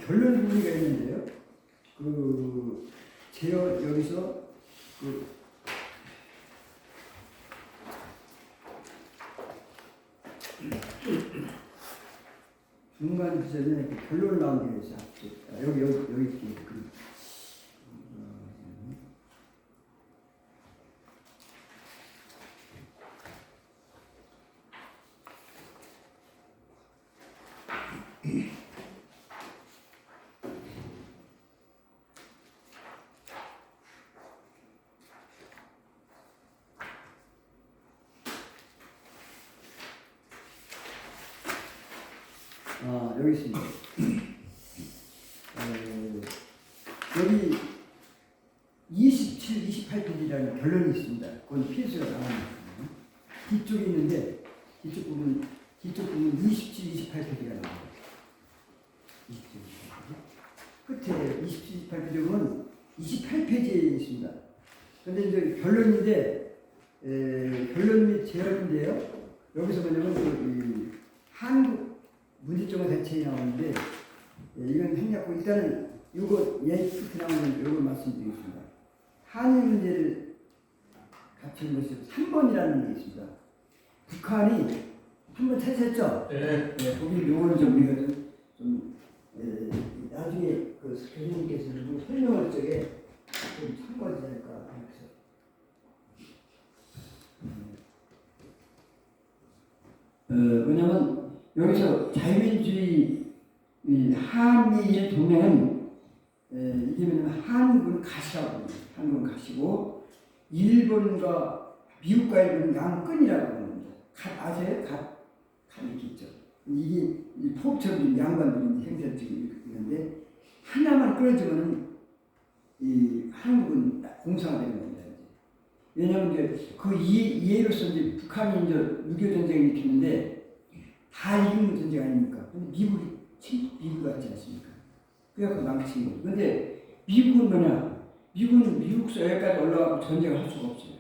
결론 문제가 있는데요. 제가 여기서 중간 구절에 결론 나온 게 있어요. 여기 여기 있습니다. 여기 27, 28페이지라는 결론이 있습니다. 그건 필수가 나옵니다. 뒤쪽에 있는데 뒤쪽 부분 27, 28페이지가 나옵니다. 27, 28페이지. 끝에 27, 28페이지 보면 28페이지에 있습니다. 그런데 이제 결론인데 결론 및 제언인데요. 여기서 뭐냐면 한국 문제점과 대책이 나오는데 이건 생략하고 일단은 이거 끝에 나오는 이걸 말씀드리겠습니다. 한일 문제를 갖추는 것이 3번이라는 게 있습니다. 북한이 한번 찾으셨죠? 네. 거기 요건 좀 우리가 좀 나중에 그 교수님께서 설명할 적에 좀 참고하지 않을까 해서. 왜냐면 여기서 자유민주주의 한미일 동맹은 이게 뭐냐면 한국은 가시라고 합니다. 한국은 가시고 일본과 미국과 일본은 양끈이라고 합니다. 아세요? 갓 이렇게 있죠. 이게 포업처럼 양반들이 행사적이 있는데 하나만 끊어지면은 이 한국은 공산화되는 겁니다. 왜냐하면 이제 그 이해로서 이제 북한이 이제 6.25 전쟁을 일으켰는데 다 이긴 전쟁 아닙니까? 근데 미국 같지 않습니까? 그래갖고 망친 거죠. 근데 미국은 뭐냐? 미국서 여기까지 올라가고 전쟁을 할 수가 없어요.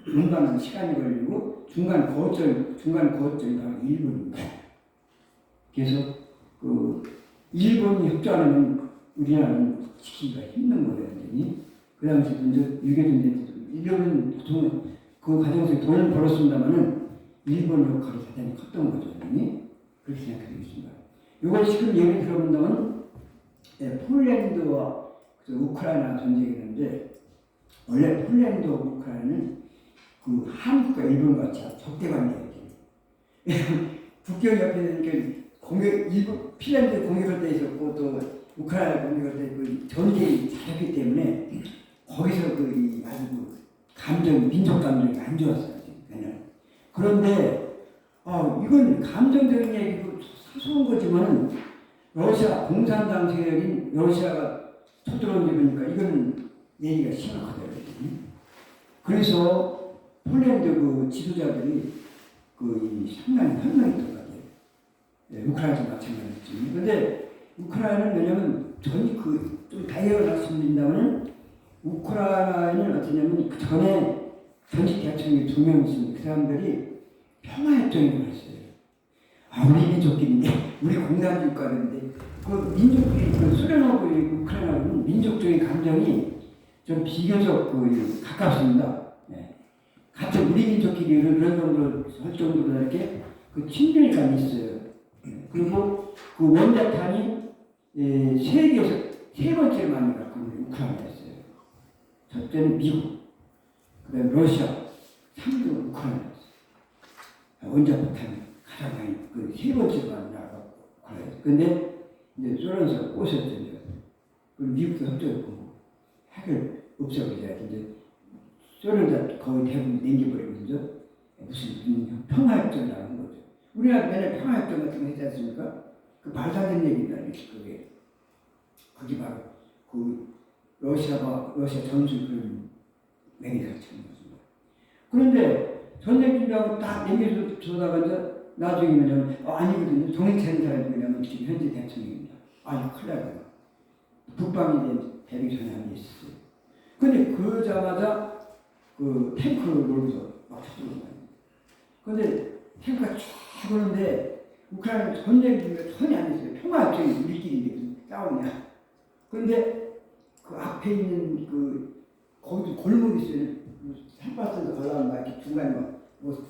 금방 시간이 걸리고 중간 거점이 바로 일본입니다. 그래서 일본이 협조하면 우리나라는 지키기가 힘든 거예요. 그 당시 이제 6.25 전쟁 때 일본은 보통 그 과정에서 돈을 벌었습니다만은 일본 역할이 대단히 컸던 거죠. 그렇게 생각하겠습니다. 이걸 지금 예를 들어본다면 폴란드와 우크라이나 전쟁이었는데 원래 폴란드와 우크라이나는 그 한국과 일본 같이 적대관계예요. 북경 옆에 이렇게 핀란드 공격할 때 있었고 또 우크라이나 공격할 때 그 전쟁이 잘했기 때문에 거기서 아주 민족 감정이 안 좋았어요. 그런데 이건 감정적인 얘기고 사소한 거지만 러시아 공산당 세력인 러시아가 쳐들어온 게 보니까 이건 얘기가 심각하더라고요. 그래서 폴란드 지도자들이 상당히 현명했던 것 같아요. 우크라이나도 마찬가지였지. 그런데 우크라이나는 왜냐면 좀 다이어를 말씀드린다면 우크라이나에는 어떠냐면 그 전에 전직 대통령이 2명 있습니다. 그 사람들이 평화협정을 했어요. 우리 민족끼리인데, 우리 공산주의 국가인데, 민족끼리, 소련하고 우크라이나는 민족적인 감정이 좀 비교적 가깝습니다. 같은 우리 민족끼리 그런 정도로 할 정도로 이렇게 친밀감이 있어요. 그리고 원자탄이 세계에서 3번째로 많이 갖고 있는 우크라이나였어요. 첫째는 미국, 그 다음에 러시아, 3등은 우크라이나였어요. 원자폭탄이 가장 많이, 3번째로 많이 나가고 우크라이나였어요. 근데 이제 소련에서 꼬셨죠. 그리고 미국도 협조했고, 핵을 없애버려야 이제 소련자 거의 대부분 남겨버리거든요. 무슨 평화협정이라는 거죠. 우리나라 맨날 평화협정 같은 거 했지 않습니까? 말도 안 되는 얘기입니다. 그게 바로 러시아 전술 그런 맹위를 갖추는 것입니다. 그런데 전쟁 준비하고 딱 남겨주다가 이제 나중에 뭐냐면 아니거든요. 정치하는 사람이 뭐냐면 지금 현재 대통령입니다. 큰일 나요. 북방에 대한 대비 전에 안 있었어요. 근데 그러자마자 탱크를 몰고서 막 쳐들어온 거예요. 근데 탱크가 쫙 오는데 우크라이나 전쟁 중에 전혀 안 됐어요. 평화협정이 우리끼리 싸우냐. 그런데 그 앞에 있는 그 거기도 골목이 있어요. 산바닥에서 걸어가면 막 이렇게 중간에 뭐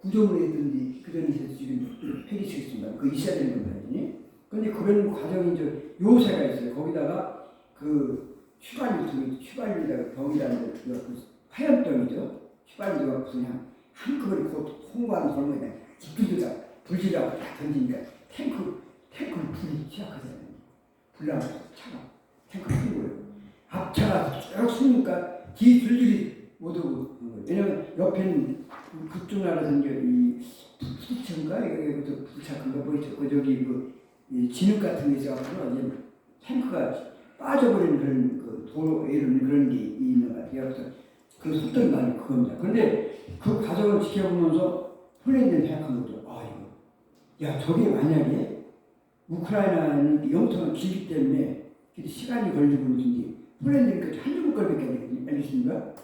구조물이 있던지 그런 데서 지금 폐기시켰습니다. 그 있어야 되는 겁니다. 근데 그런 과정이 이제 요새가 있어요. 거기다가 그 휘발유에다가 병이라는 그 화염병이죠. 휘발유가 그냥 한꺼번에 곧 홍보하는 골목에다 불질하고 딱 던지니까 탱크를 불이 시작하잖아요. 불나서 차가 탱크 푸는 거예요. 앞차가 쭉 숨으니까 뒤 줄줄이 못 오고 그런 거예요. 왜냐면 옆에는 그쪽 나라에서 이제 이 부두차인가 이거 부두차 그거 보이죠? 그 저기 이 진흙 같은 게 있어가지고 이제 탱크가 빠져버리는 그런 그 도로 이런 그런 게 있는 것 같아요. 그래서 그 속도가 많이 그겁니다. 그런데 그 과정을 지켜보면서 폴란드는 생각한 거죠. 아 이거 야 저게 만약에 우크라이나는 영토가 길기 때문에 시간이 걸리고 그러는지 폴란드는 한 주먹 걸밖에 알겠습니까?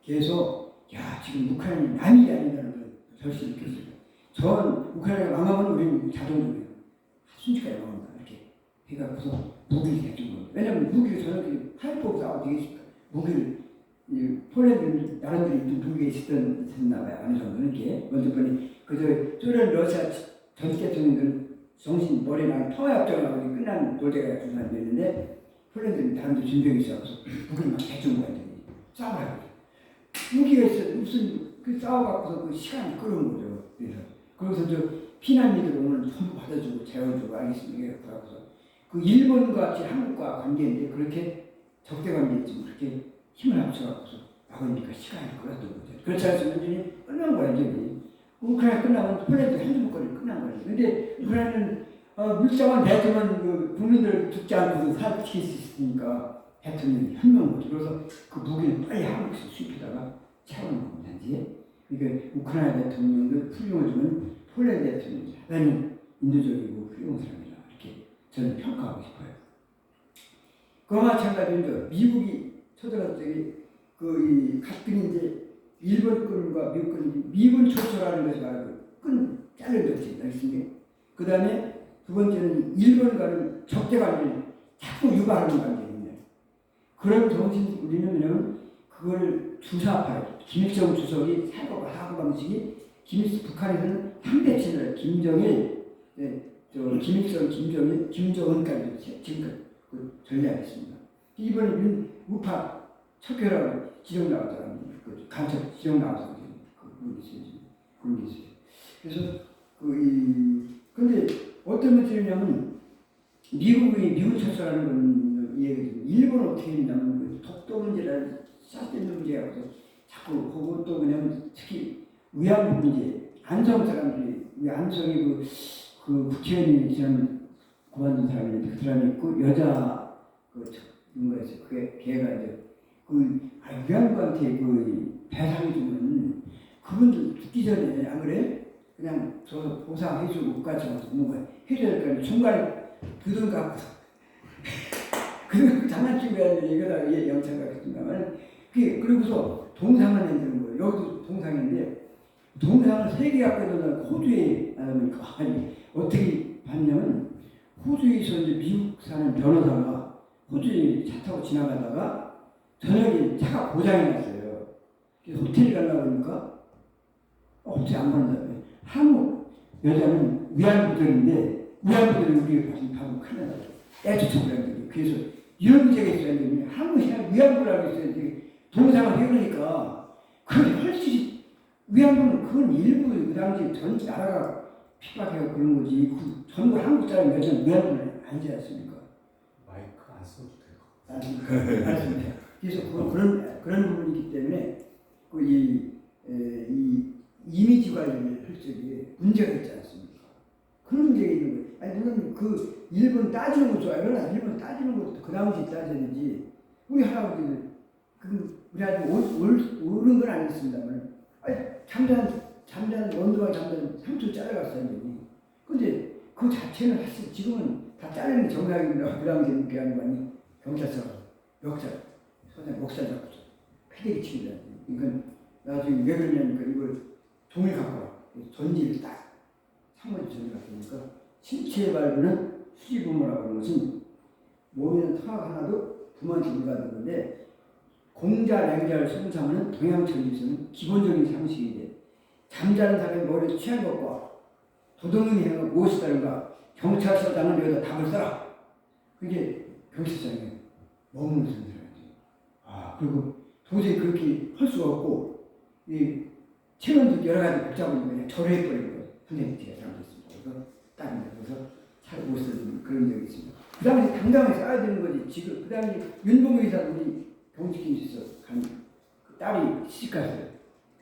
그래서 야 지금 우크라이나는 남이 아니라는 걸 절실히 느꼈어요. 전 우크라이나가 망하면 우리는 자동적이에요. 순식간에 망합니다. 이렇게 해갖고서 무기를 대준 거예요. 왜냐하면 무기를 저는 화염폭 싸워 되겠습니까? 무기를 폴란드는 나름대로 무기가 있었나 봐요. 어느 정도는 게 먼저 보니 그저 소련 러시아 전 대통령들은 정신 머리 나는 평화협정하고 끝난 돌대가 주산됐는데 폴란드는 다른데 준비가 있어서 무기를 막 대준 거예요. 싸우라고 무기가 있어 무슨 그 싸워갖고서 그 시간이 끌어온 거죠. 그래서 저 피난민들 오늘 전부 받아주고 재워주고 알겠습니다. 그래서 그 일본과 한국과 관계인데 그렇게 적대 관계였지만 그렇게 힘을 합쳐갖고서 막으니까 시간이 끌었던 거죠. 그렇지 않으면 완전히 끝난 거야 이제. 우크라이나 끝나면 폴란드 한 주먹거리 끝난 거예요. 근데 우크라이나는 물자만 대통령 그 국민들 죽지 않고도 살지킬 수 있으니까 대통령이 현명한 거죠. 그래서 그 무기를 빨리 한국에서 수입하다가 채우는 겁니다. 이제 그러니까 우크라이나 대통령을 훌륭하지만 폴란드 대통령이 대단히 인도적이고 훌륭한 사람이라 이렇게 저는 평가하고 싶어요. 그와 마찬가지로 미국이 쳐들어갈 때 그 가뜩 이제 일본 끈과 미국 끈이 미군 초소라는 것이 바로 끈 자른 것이 있습니다. 그 다음에 두 번째는 일본과는 적대 관계를 자꾸 유발하는 관계입니다. 그런 정신 우리는 뭐냐면 그걸 주사파예요. 김일성 주석이 사고 방식이 북한에서는 상대체를 김정일, 김일성, 김정일, 김정은까지 지금까지 그 전략이 있습니다. 이번에 우파 척결하고 지정 나왔잖아요. 그 간첩 지정 나와서 그런 게 있어요. 그런 게 있어요. 그래서 근데 어떤 문제냐면 미군 철수라는 건 이해가 일본은 어떻게 했냐면 그 독도 문제라는 싹있는 문제가 자꾸 그것도 그냥 특히 위안부 문제 안성 사람들이 안성이 그 국회의원이 지난 그만둔 사람이 있는데 그 사람이 있고 여자 누가 있어요. 걔가 이제 위안부한테 배상해 주면 그분들 죽기 전에 안 그래? 그냥 저 보상해주고 국가치 가서 뭔가 해줘야 될 거니까 중간에 그 돈 갖고 그 장난치고 해야 이거다 영창 가겠습니다만 그리고서 동상을 만드는 거예요. 여기도 동상인데 동상을 3개 갖고 있는 호주에 아니 어떻게 봤냐면 호주에서 이제 미국 사는 변호사가 호주에 차 타고 지나가다가 저녁에 차가 고장이 났어요. 그래서 호텔에 가려고 하니까 호텔 안 간다고요. 한국 여자는 위안부들인데 위안부들이 우리가 봐도 큰일 나요. 애초처럼 그래서 이런 문제가 있어야 되는데 한국이 위안부라고 있어야 돼. 동상을 해보니까 그게 훨씬 위안부는 그건 일부 그 당시 전 나라가 핍박해서 그런 거지 전부 한국 사람 여자는 위안부는 아니지 않습니까? 마이크 안 써도 돼요. 알겠습니다. 그래서 그런 부분이기 때문에 이 이미지 관리를 할 적에 문제가 있지 않습니까? 그런 문제가 있는 거예요. 아니 물론 그 일본 따지는 거 좋아요. 그러나 일본 따지는 것도 그 당시 따져야지. 우리 할아버지는 우리 아직 옳은 건 아니었습니다만 잠자는 원두가 잠자는 상추 잘라갔어요. 근데 그 자체는 사실 지금은 다 자르는 게 정상입니다. 그 당시에는 그게 아니고 경찰서 목살 잡고 패대기 치기다. 이건 나중에 왜 그러냐니까 이걸 종이 갖고 와. 전지를 딱 상머리 전지 갖고 오니까 신체 발부는 수지부모라고 하는 것은 몸에는 터가 하나도 부모한테 물가는 건데 공자, 맹자를 숭상하는 동양천지에서는 기본적인 상식인데 잠자는 사람이 머리에 취한 것과 도둑놈이 행한 것 무엇이 다른가? 경찰서장은 여기다 답을 써라. 그게 경찰서장이에요. 머무는 사람들이에요. 그리고 도저히 그렇게 할 수가 없고 이 체면도 여러 가지 복잡한 거예요. 절해버리는 거예요. 선생님 제가 잘못했습니다. 그래서 딱 그래서 잘 못 쓰는 그런 적이 있습니다. 그 당시 당당하게 써야 되는 거지. 지금 그 당시 윤봉 의사 우리 경직인에서 간 그 딸이 시집갔어요.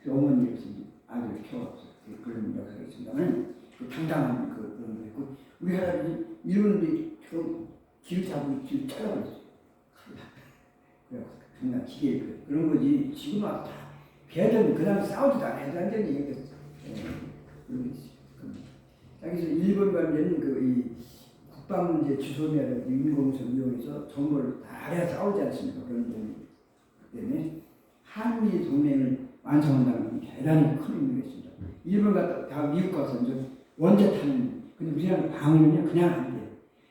그 어머니로서 아들을 키워왔어요. 그런 역사가 있습니다만 그 당당한 그런 거 있고 우리 할아버지 일본인들이 길을 잡고 길을 찾아버렸어요. 그래서 정말 기계 그런 거지. 지금 와서 다 배든 그 당시 싸우지도 않아요. 완전히 얘기했어요. 그런 게 있어요. 여기서 일본 관계는 이 국방문제 주소미라든지 인공위성 이용해서 정보를 다 알아야 싸우지 않습니까? 그런 점이 때문에 한미 동맹을 완성한다는 게 대단히 큰 의미가 있습니다. 일본 갔다 다 미국 가서 이제 원자 타는 근데 우리나라 방위는요 그냥 안 돼요.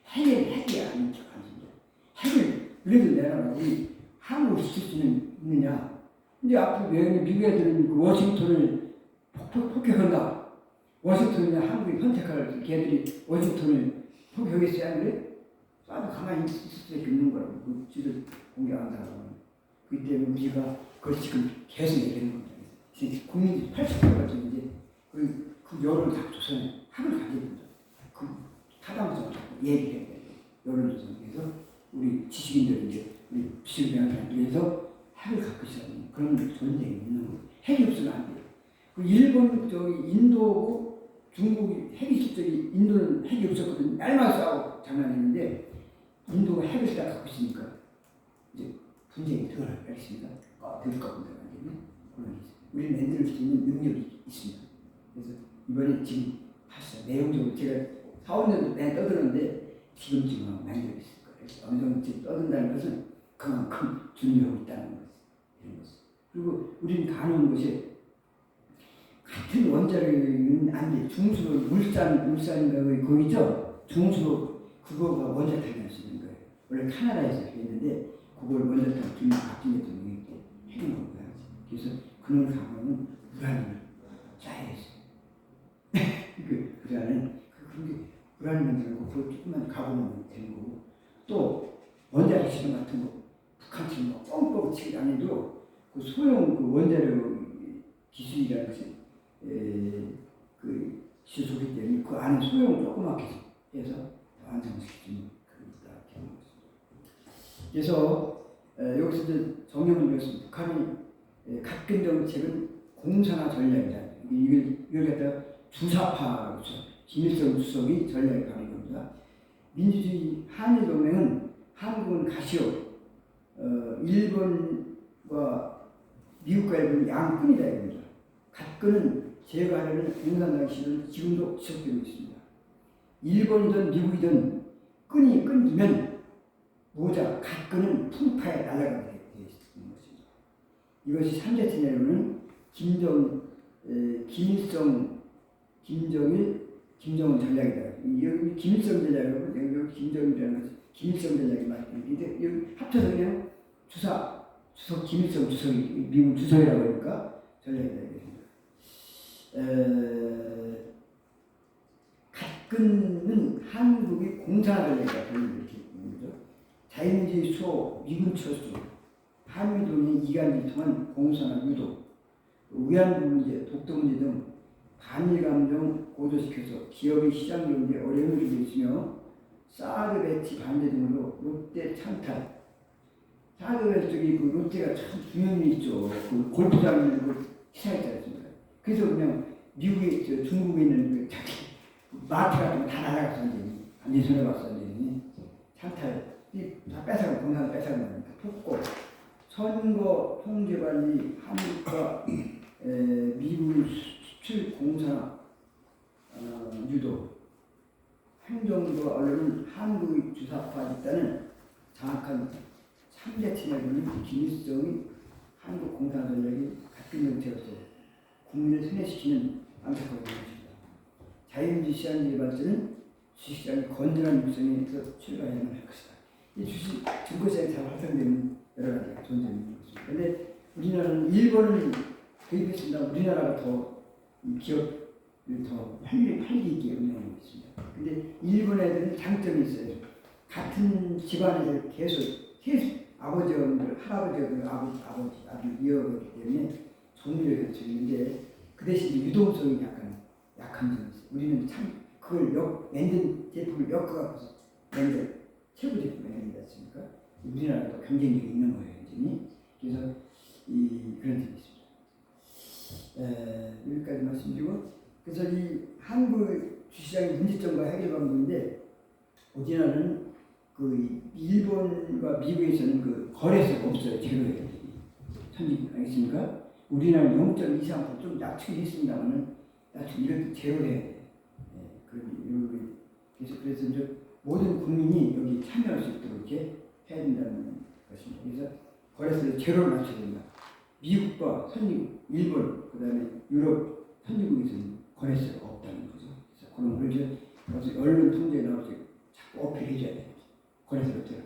핵이 아닌 척 하십니다. 핵을 그래도 내가 우리 한국을 지킬 수는 있느냐? 근데 앞으로 미국 애들은 그 워싱턴을 폭격한다. 워싱턴이나 한국이 선택할 걔들이 워싱턴을 폭격했어야 안 그래? 쏴도 가만히 있을 수밖에 없는 거라고. 그 지들 공격한다고. 그렇기 때문에 우리가 그걸 지금 계속 얘기하는 겁니다. 국민 80%가 지금 이제 그 여론을 다 조선에 합을 가져야 된다. 그 타당성 얘기해야 돼요. 여론조선에서 우리 지식인들 이제 우리 지식인들한테 위해서 핵을 갖고 있어야 되는 그런 전쟁이 있는 거예요. 핵이 없으면 안 돼요. 그 일본 인도하고 중국이 핵이 있을 때 인도는 핵이 없었거든요. 날만 싸우고 장난했는데 인도가 핵을 다 갖고 있으니까 이제 분쟁이 덜 하겠습니다. 될 겁니다. 우리는 만들 수 있는 능력이 있습니다. 그래서 이번에 지금 사실 내용적으로 제가 4, 5년 내내 떠드는데 지금 만들고 있을 거예요. 어느 정도 지금 떠든다는 것은 그만큼 준비하고 있다는 것. 이런 것. 그리고 우리는 가능한 것이 같은 원자력은 안 돼. 중수로 물산인가 거기 있죠? 중수로 그거가 원자탄이 할 수 있는 거예요. 원래 카나다에서 했는데 그걸 원자탄 박진희 대통령이 해준 거예요. 그래서 그걸 가면 우라늄을 짜야 했어요. 그러니까 우라늄 만들고 그걸 조금만 가보면 되는 거고 또 원자력 시험 같은 거 북한처럼 뻥뻥 치기 안 해도 그 소형 그 원자력 기술이라는 것이 그 시소기 때문에 그 안에 소형을 조그맣게 해서 완성시키는 그런 것입니다. 그래서 여기서 이제 정형을 배웠습니다. 북한이 각근 정책은 공산화 전략이다. 이걸 갖다가 주사파라고 죠 김일성 주석이 전략을 가는 겁니다. 민주주의 한일동맹은 한국은 가시오, 일본과 미국과 일본은 양끈이다 이겁니다. 각근은 제거하려는 공산당 시도는 지금도 지속되고 있습니다. 일본이든 미국이든 끈이 끊기면 모자 각근은 풍파에 날아가게 되어 있는 것입니다. 이것이 3대 테너로는 김정은 전략이다. 여기 김일성 전략이라고 여기 김정일이라는 것이 김일성 전략이 맞는데 여기 합쳐서 그냥 주석 김일성 주석이 미국 주석이라고 하니까 전략이다. 각근은 한국이 공산화 전략이다. 이렇게 보는 거죠. 자유민주주의 수호, 미군 철수, 한미동맹 이간질 통한 공산화 유도, 위안부 문제, 독도 문제 등 반일 감정 고조시켜서 기업의 시장 경제에 어려움을 주고 있으며 사드 배치 반대 등으로 롯데 창탈. 사드 배치 쪽이 그 롯데가 참 중요한 게 있죠. 그 골프장 있는 그 시장있지 않습니까? 그래서 그냥 미국에 중국에 있는 그 자기 마트 같은 거 다 날아갔어 완전히 손해 봤어 완전히 창탈 다 뺏어가 공산 뺏어가는 다 폭고 선거 통제 관리 한국과 미국 수출 공산화 유도 행정부와 언론은 한국의 주사파 집단은 정확한 3대 팀을 김일성의 한국 공산화 전략이 각종 정책으로서 국민을 세뇌시키는 안타까운 것입니다. 자유민주 시장제의 발전은 주식시장이 건전한 육성에서 출발해야만 할 것이다. 이 주식 증권시장이 잘 활성되는 여러 가지가 존재하는 것입니다. 그런데 우리나라는 일본을 도입했습니다. 우리나라가 더 기업을 더 활기 있게 운영하고 있습니다. 근데 일본 애들은 장점이 있어요. 같은 집안에서 계속 아버지들, 할아버지들, 아버지 이어가기 때문에 정리를 갖추고 있는데 그 대신 유동성이 약한 점이 있어요. 우리는 참 그걸 만든 제품을 엮어갖고 만든 최고 제품을 만들지 않습니까? 우리나라도 경쟁력이 있는 거예요, 완전히. 그래서 그런 점이 있습니다. 여기까지 말씀드리고, 그래서 이 한국 주시장의 문제점과 해결 방법인데, 우리나라는 그 일본과 미국에서는 그 거래소가 없어요, 제로예요. 선진 알겠습니까? 우리나라는 0.23% 좀 낮추긴 했습니다만은 이렇게 제로를 해야 돼요. 그래서 이제 모든 국민이 여기 참여할 수 있도록 이렇게 해야 된다는 것입니다. 그래서 거래소를 제로를 맞춰야 된다. 미국과 선진국, 일본, 그 다음에 유럽 선진국에서는 거래소가 없다는 거죠. 그래서 그런 걸 이제 언론 통제에 나오지 자꾸 어필해줘야 돼요. 거래소가 없대요.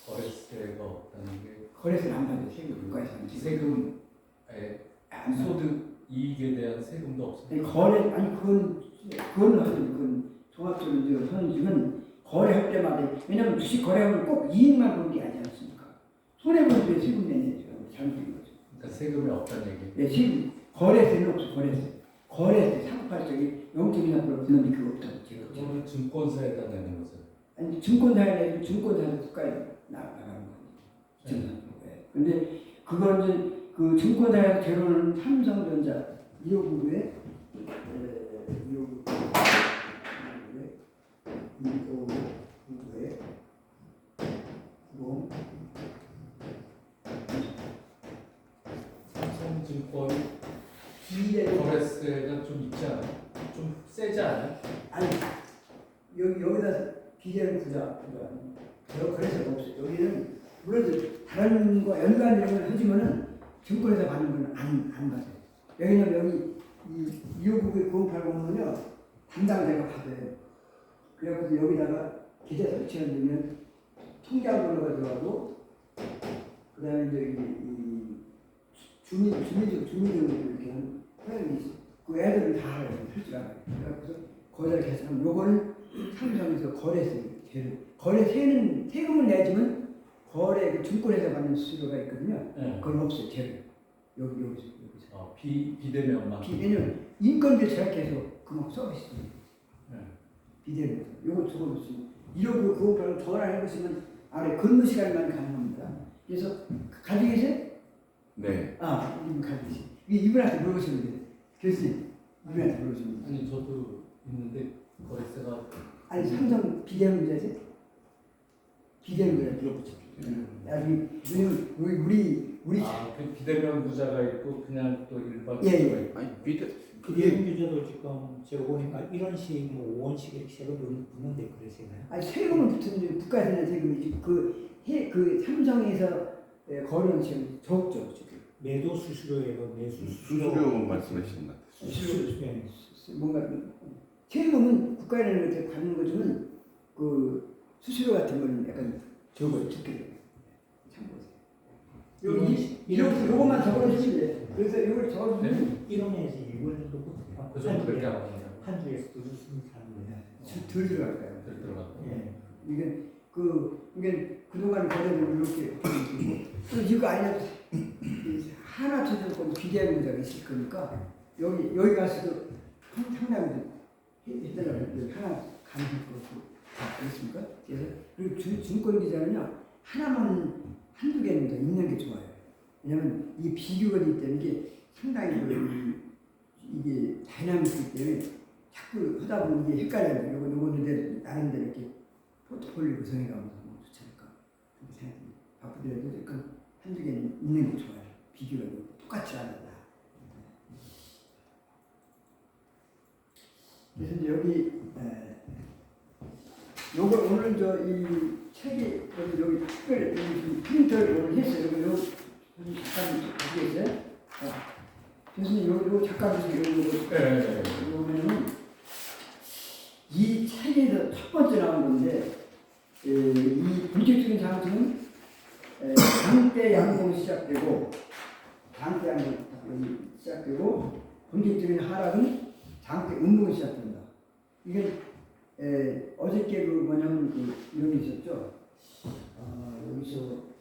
거래세가 없다는 게 거래소는 안 받아요. 세금 국가에서 하는 세금, 소득 이익에 대한 세금도 없어요. 그건 하여튼 종합적으로 이제 하는 지금 거래할 때마다 왜냐하면 주식 거래하면 꼭 이익만 보는 게 아니지 않습니까? 손해 보는 데 세금 내야죠. 잘못된 거죠. 그러니까 세금이 없다는 얘기. 네, 지금 거래세는 없어. 거래세 사고팔 적이 0.2% 붙는 게 그거 없다고 제가. 그거는 증권사에다 내는 거죠. 아니 증권사에 국가에 나가는 거예요. 근데 그건 이제 그 증권사에서 제로는 삼성전자 259에 90 삼성증권이 거래세가 좀 있지 않아요? 좀 세지 않아요? 아니 여기다 비례를 부자 거래소가 없어요. 여기는 물론 다른 거 연관되는 하지만은 증권에서 받는 건 안 받아요. 왜냐면 여기 이 259에 9080은요 담당자가 받아요. 그래서 여기다가 계좌 설치하면 통장번호가 들어가고 그 다음에 이제 주민등록을 이렇게 하는 회원이 있어요. 그 애들은 다 알아요. 할 줄 알아요. 그래서 거기다 계산하면 요거는 삼성에서 거래세는 세금을 내지만 거래 그 증권에서 받는 수수료가 있거든요. 네. 그건 없어요. 제로. 여기서. 비대면만. 왜냐면 인건비 제약해서 그만 서비스. 네. 비대면. 요거 적어놓으시면 1억 그거 바로 전화를 해보시면 아래 근무 시간만 가능합니다. 그래서 가지고 계세요? 네. 이분 가지고 계세요. 이분한테 물어보시면 돼요. 교수님, 이분한테 물어보시면 돼요. 아니 저도 있는데 거래세가 아니 삼성 비대면자지? 비대면자 물어보죠. 우리 그 비대면 부자가 있고 그냥 또 일반 부자가 예. 있고. 아니 비대면 규제도 지금 제가 보니까 1원씩 뭐 5원씩 이렇게 세금 붙는데 그러시나요? 아니 세금은 붙는 국가에서 내는 세금이지 그 삼성에서 거래는 지금 적죠 지금. 매도 수수료에도 수수료 말씀하시는 것 같아요. 수수료. 뭔가 세금은 국가에 내는 것에 받는 거지만 그 수수료 같은 거는 약간 적어요 적게 돼요. 참고하세요. 요것만 적어주시면 돼요. 그래서 이걸 적어주면 1원에서 2원 정도 붙어요. 그 정도밖에 안 받나요? 한 주에서 더 줬으면 하는데. 덜 들어갈까요? 들 들어가고. 예. 이게 그동안 거래를 이렇게 또 이거 아니라 하나 쳐들고 비대면 문제가 있을 거니까 여기 가서도 상당히 해달라고 하나 가는 거고 그렇습니까? 그래서 그리고 증권 기자는요 하나만 한두 개는 더 있는 게 좋아요. 왜냐면 이 비교가 되기 때문에 이게 상당히 이게 다이나믹이기 때문에 자꾸 하다 보면 이게 헷갈려요. 요거는 나름대로 이렇게 포트폴리오 구성해가면서 뭐 좋지 않을까 그렇게 생각합니다. 바쁘더라도 약간 한두 개는 있는 게 좋아요. 비교가 똑같이 안 한다. 그래서 이제 여기 요거 오늘 이 책이 여기 특별히 프린터를 오늘 했어요. 요 잠깐 보시겠어요? 교수님 요 잠깐 보세요. 요거는 이 책이 떨어져 나온 건데 이 본격적인 상승은 장대 양봉 시작되고 장대 양봉 시작되고 본격적인 하락은 장대 음봉이 시작된다. 이게 어저께 그 뭐냐면 그 이런 게 있었죠. 여기서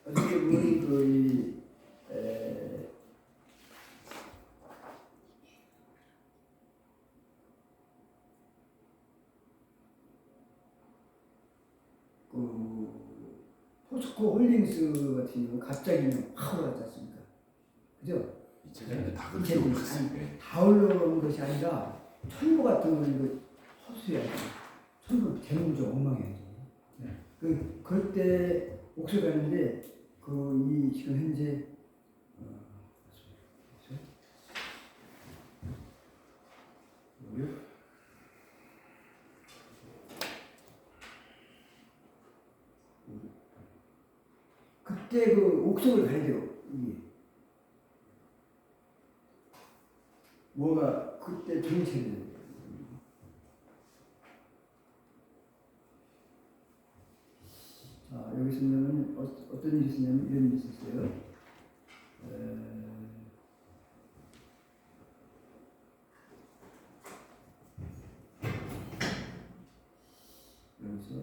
어저께 보니 포스코 홀딩스 같은 경우 갑자기 그냥 확 올랐지 않습니까? 그죠? 이제 다 이제 그렇게 올랐어요. 다 올라온 것이 아니라 천부 같은 거는 이거 허수야지. 천부 대문조 엉망이야지. 그럴 때 옥수가 있는데 이 지금 현재 그때 그 옥석을 가야 돼요. 이게 뭐가 그때 정체를 여기서는 어떤 일이 있었냐면 이런 일이 있었어요. 여기서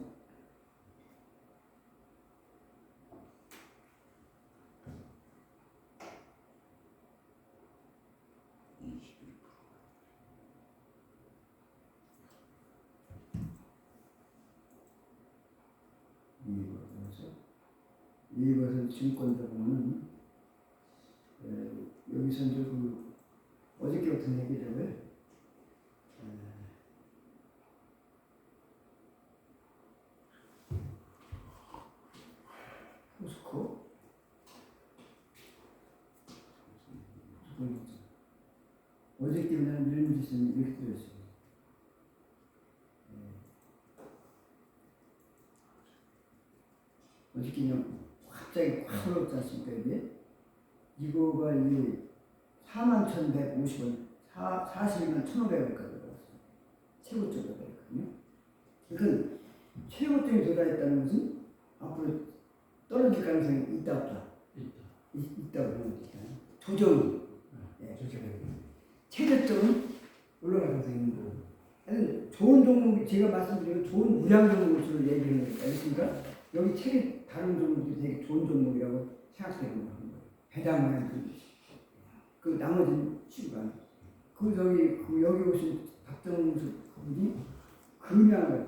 이것을 증권자 보면은 여기서 이제 어저께 같은 얘기라고요. 포스코 어저께 나는 이런 짓을 이렇게 들었어요. 어저께 그냥 갑자기 확 올랐지 않습니까? 이거가 이제 41,150원, 41만 1,500원까지 올랐어요. 최고점에 달했거든요. 그러니까 최고점에 도달했다는 것은 앞으로 떨어질 가능성이 있다 없다? 있다고 보는 거죠. 조정이. 최저점은 올라갈 가능성이 있는 거고. 하여튼 좋은 종목, 제가 말씀드린 좋은 무량 종목으로 얘기하는 거예요. 알겠습니까? 여기 책에 다른 종목들이 되게 좋은 종목이라고 생각되는 거예요. 배당만 그 나머지는 치고가 여기 오신 박정수 분이 금양을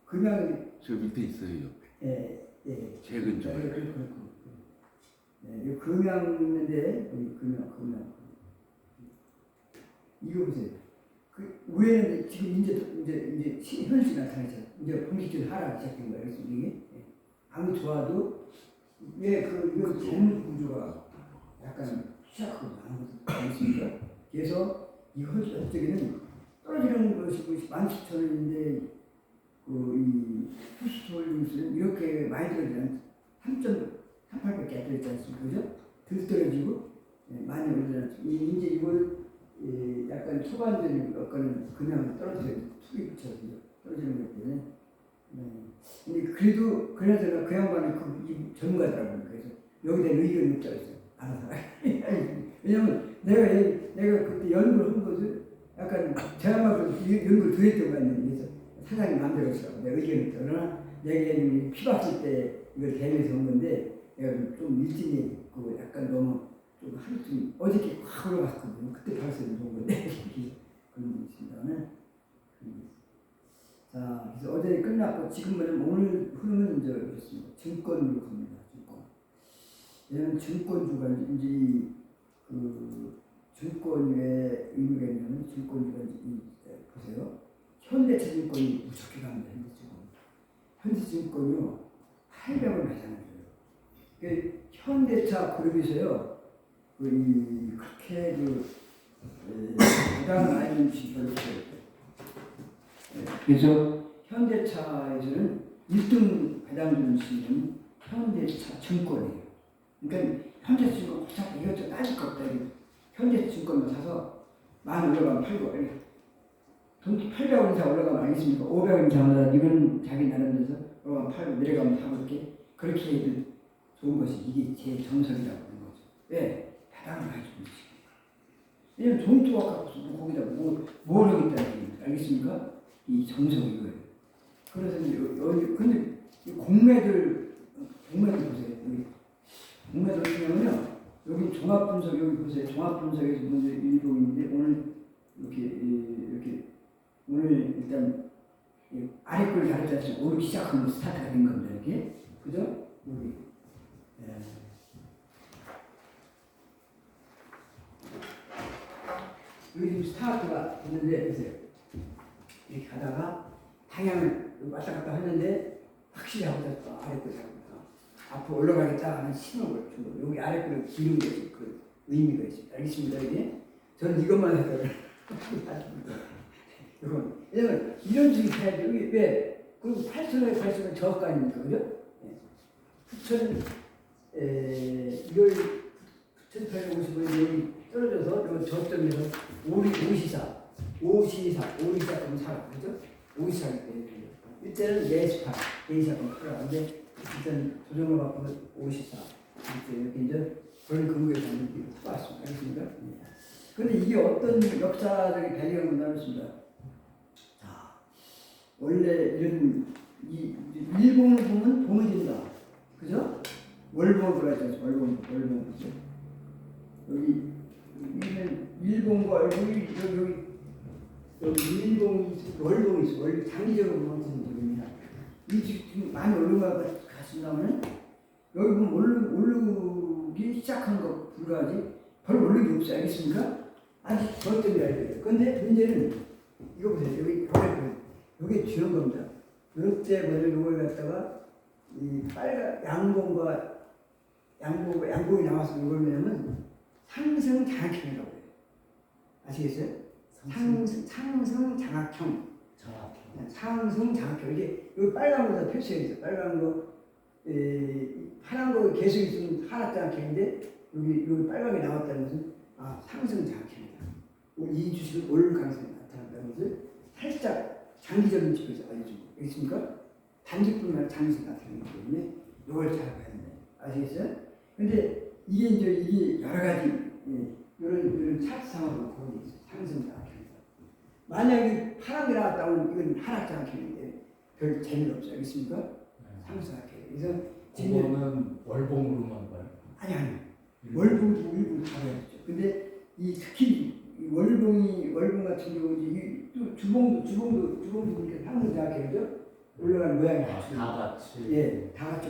금양이 저 밑에 있어요. 예. 최근 좀. 이 금양 있는데 여기 금양 이거 보세요. 그 위에는 지금 이제 현실이 나타나죠. 이제 본격적으로 하락이 시작된 거예요. 그래서 이게 아무리 좋아도 왜 이거 재무 구조가 약간 취약하고 나는 것습니까? 그래서 이쪽에는 떨어지는 것이 17,000원인데 이 푸스톨링스는 이렇게 많이 떨어지는 3.38밖에 안 떨어지지 않습니까? 그죠? 덜 떨어지고 많이 오르지 않습니까? 이제 이걸 약간 초반적인 것과는 그냥 떨어지는 투기 붙여서 떨어지는 것 때문에 근데 그래도 그나저나 그 양반이 이 전문가더라고요. 그래서 여기다 의견을 묻자고 했어요. 알아서. 왜냐면 내가 그때 연구를 한 것을 약간 제 양반도 연구를 더 했던 거 아니에요. 그래서 사장님 마음대로 했어. 내가 의견을 묻자. 그러나 내가 피박질 때 이걸 대면서 한 건데 내가 좀 일진이 약간 너무 좀 하루쯤 어저께 확 올라갔거든요. 그때 발표를 본 건데 그런 게 있습니다만. 자, 그래서 어제 끝났고 지금은 오늘 흐름은 이제 그렇습니다. 증권으로 갑니다. 얘는 증권주가 이제 증권의 의미가 있는 증권주가 보세요. 현대차증권이 무척히 갑니다. 현대증권이요 800원 매장해줘요. 그 현대차 그룹에서요 그렇게 부담을 많이 주시더라고요. 그래서 현대차에서는 1등 배당 주시는 현대차증권이에요. 그러니까 현대증권 자꾸 이것저것 따질 거 없다. 현대증권만 사서 만 올라가면 팔고 돈 800원 이상 올라가면 알겠습니까? 500원 이상 이건 자기 나름대로 올라가면 팔고 내려가면 사고 그렇게 해도 좋은 것이 이게 제 정석이라고 하는 거죠. 왜? 배당을 많이 주는 것이니까. 왜냐면 돈 조각 갖고서 거기다 뭘 하겠다는 얘기입니다. 알겠습니까? 이 정석이 이거예요. 그래서 여기 근데 이 공매들 보세요. 여기 공매들 보면요. 여기 종합분석 여기 보세요. 종합분석에서 먼저 일봉인데 오늘 이렇게 오늘 일단 아래 걸 가르쳐 주시면 오르기 시작하면 스타트가 된 겁니다. 이렇게 그죠? 여기 여기 지금 스타트가 있는데 보세요. 이렇게 가다가 방향을 왔다 갔다 했는데 확실히 하고 또 아래 걸 잡고 앞으로 올라가겠다 하는 신호를 주고 여기 아래 거를 기는 게 그 의미가 있습니다. 알겠습니다. 이게 저는 이것만 해도 이건 왜냐면 이런 식이 해야지 여기 왜 그리고 8천원에 8천원 저가 아닙니까, 그죠? 부천 9,850원이 여기 떨어져서 요 저점에서 오리사금 사라, 그죠? 오리사기 때문에 이때는 매수파 팔아. 근데 일단 조정을 받고 54 이렇게 이제 그런 근거에서 왔습니다. 알겠습니까? 그런데 이게 어떤 역사적인 배경을 나눴습니다. 자, 원래 이런 이 일본을 보면 봉이 된다, 그죠? 월봉을 그랬죠. 월봉 그죠? 여기 일본과 월봉이 여기 일봉이 월봉이 있어. 원래 장기적으로 보는 적입니다. 이 지금 많이 오른 것 같습니다만 여기 보면 오르기 시작한 거 불과하지 별로 오르기 없어요. 알겠습니까? 아직 저점이라 해요. 근데 문제는 이거 보세요. 여기 중요한 겁니다. 이때 먼저 이걸 갖다가 이 빨간 양봉이 나와서 이걸 뭐냐면 상승 장악형이라고 해요. 아시겠어요? 상승 장악형. 상승 장악형. 이게 여기 빨간 거다 표시해 있어요. 빨간 거, 파란 거 계속 있으면 하락 장악형인데 여기 빨간 게 나왔다는 것은 상승 장악형이다. 이 주식은 오를 가능성이 나타난다는 것을 살짝 장기적인 측면에서 알려주고 있습니까? 단기뿐만 장기적 나타나기 때문에 이걸 잘 봐야 된다. 아시겠어요? 근데 이게 여러 가지 이런 차트상으로 보고 있어요. 상승 장악형이다. 만약에 파란 게 나왔다면 이건 하락 장악형인데 별 재미가 없어요. 알겠습니까? 상승 장악형. 그래서 그거는 월봉으로만 봐요? 아니 월봉도 일부 다 해야죠. 근데 특히 월봉 같은 경우는 또 주봉도 그렇게 상승 장악형이죠. 올라가는 모양이 다 같이. 예, 다 같이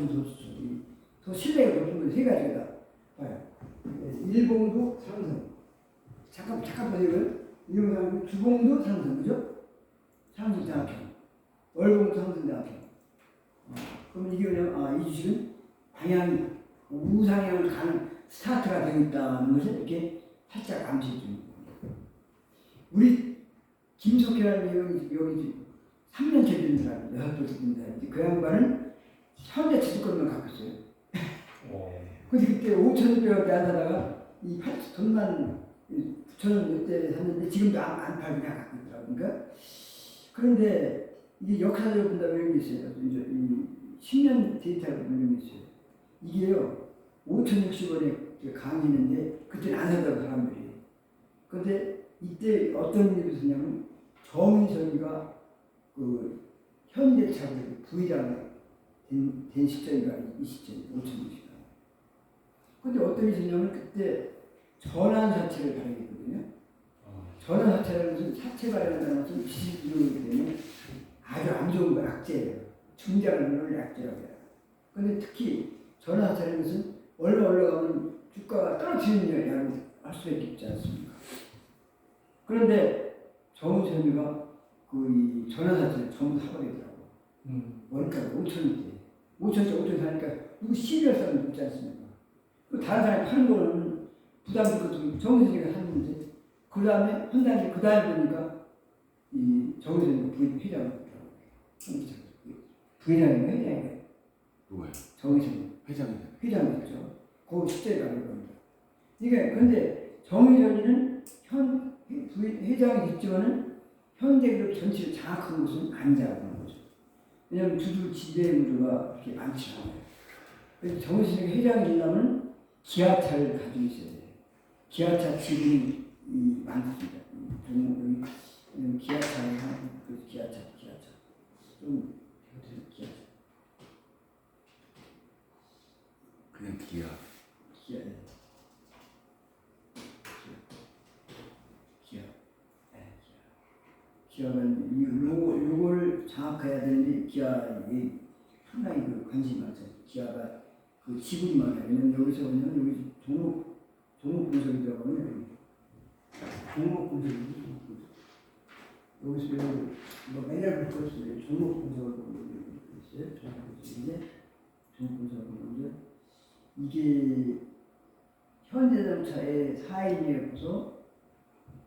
더 신뢰가 높은 건 세 가지가 봐요. 일봉도 상승. 잠깐 보세요. 이런 주봉도 상승, 그죠? 상승 장악형. 월봉도 상승 장악형. 그러면 이게 뭐냐면 이 주식은 방향이 우상향을 가는 스타트가 되고 있다는 것을 이렇게 살짝 암시해 줍니다. 우리 김석현이라는 여기 3년 제대된 사람, 6돌 제대된 사람인데 그 양반은 현대차증권만 갖고 있어요. 근데 그때 5,600원대 안 사다가 이 돈만 9,000원 몇대 샀는데 지금도 안 팔고 그냥 갖고 있더라고요. 그러니까 그런데 이게 역사적으로 본다면 이런 게 있어요. 이제 이 10년 데이터가 이런 게 있어요. 이게요 5,060원에 강의했는데 그때는 안 사더라고 사람들이. 근데 이때 어떤 일이 있었냐면 정의선이가 그 현대차로 부의장 된 시점이가 이 시점 5,060원. 근데 어떤 일이 있었냐면 그때 전환사채를 발행했거든요. 전환사채라는 것은 사채 발행한다는 것은 지식이기 때문에 아주 안 좋은 거 약재예요. 중장을 약재라고 해요. 근데 특히 전환사채라는 것은 올라가면 주가가 떨어지는 양을 할 수밖에 있지 않습니까? 그런데 정의선이가 그 전환사채를 전부 사버리더라고. 원가가 5,000원대. 5,000원대 사니까 누구 시비할 사람이 없지 않습니까? 그 다른 사람이 파는 거는 부담이 있고 정의선이가 샀는데 그 다음에 한 달에 그 다음에 보니까 이 정의선이가 부인 회장을 하더라고요. 부회장인가 회장인가? 누가요? 정의선 회장이요. 회장이었죠. 그 실제 가는 겁니다. 그러니까 근데 정의선이는 회장이 됐지만은 현대그룹 전체를 장악한 것은 아니라고 하는 거죠. 왜냐하면 두두 지배 구조가 그렇게 많지 않아요. 그래서 정의선이가 회장이 되려면 기아차를 가지고 있어야 돼요. 기아차 지분이 많습니다. 기아차에 한 기아차 좀 기아차 그냥 기아. 기아 기아는 요걸 장악해야 되는데 기아에 상당히 그 관심이 많죠. 기아가 그 지분이 많아요. 왜냐면 여기서 보면 여기 종목 분석이 들어가면 종목 분석이 여기서 뭐 매달 볼 것을 종목 분석을 보는 게 있어요. 종목 분석을 보는데 이게 현대자동차의 4인에 비해서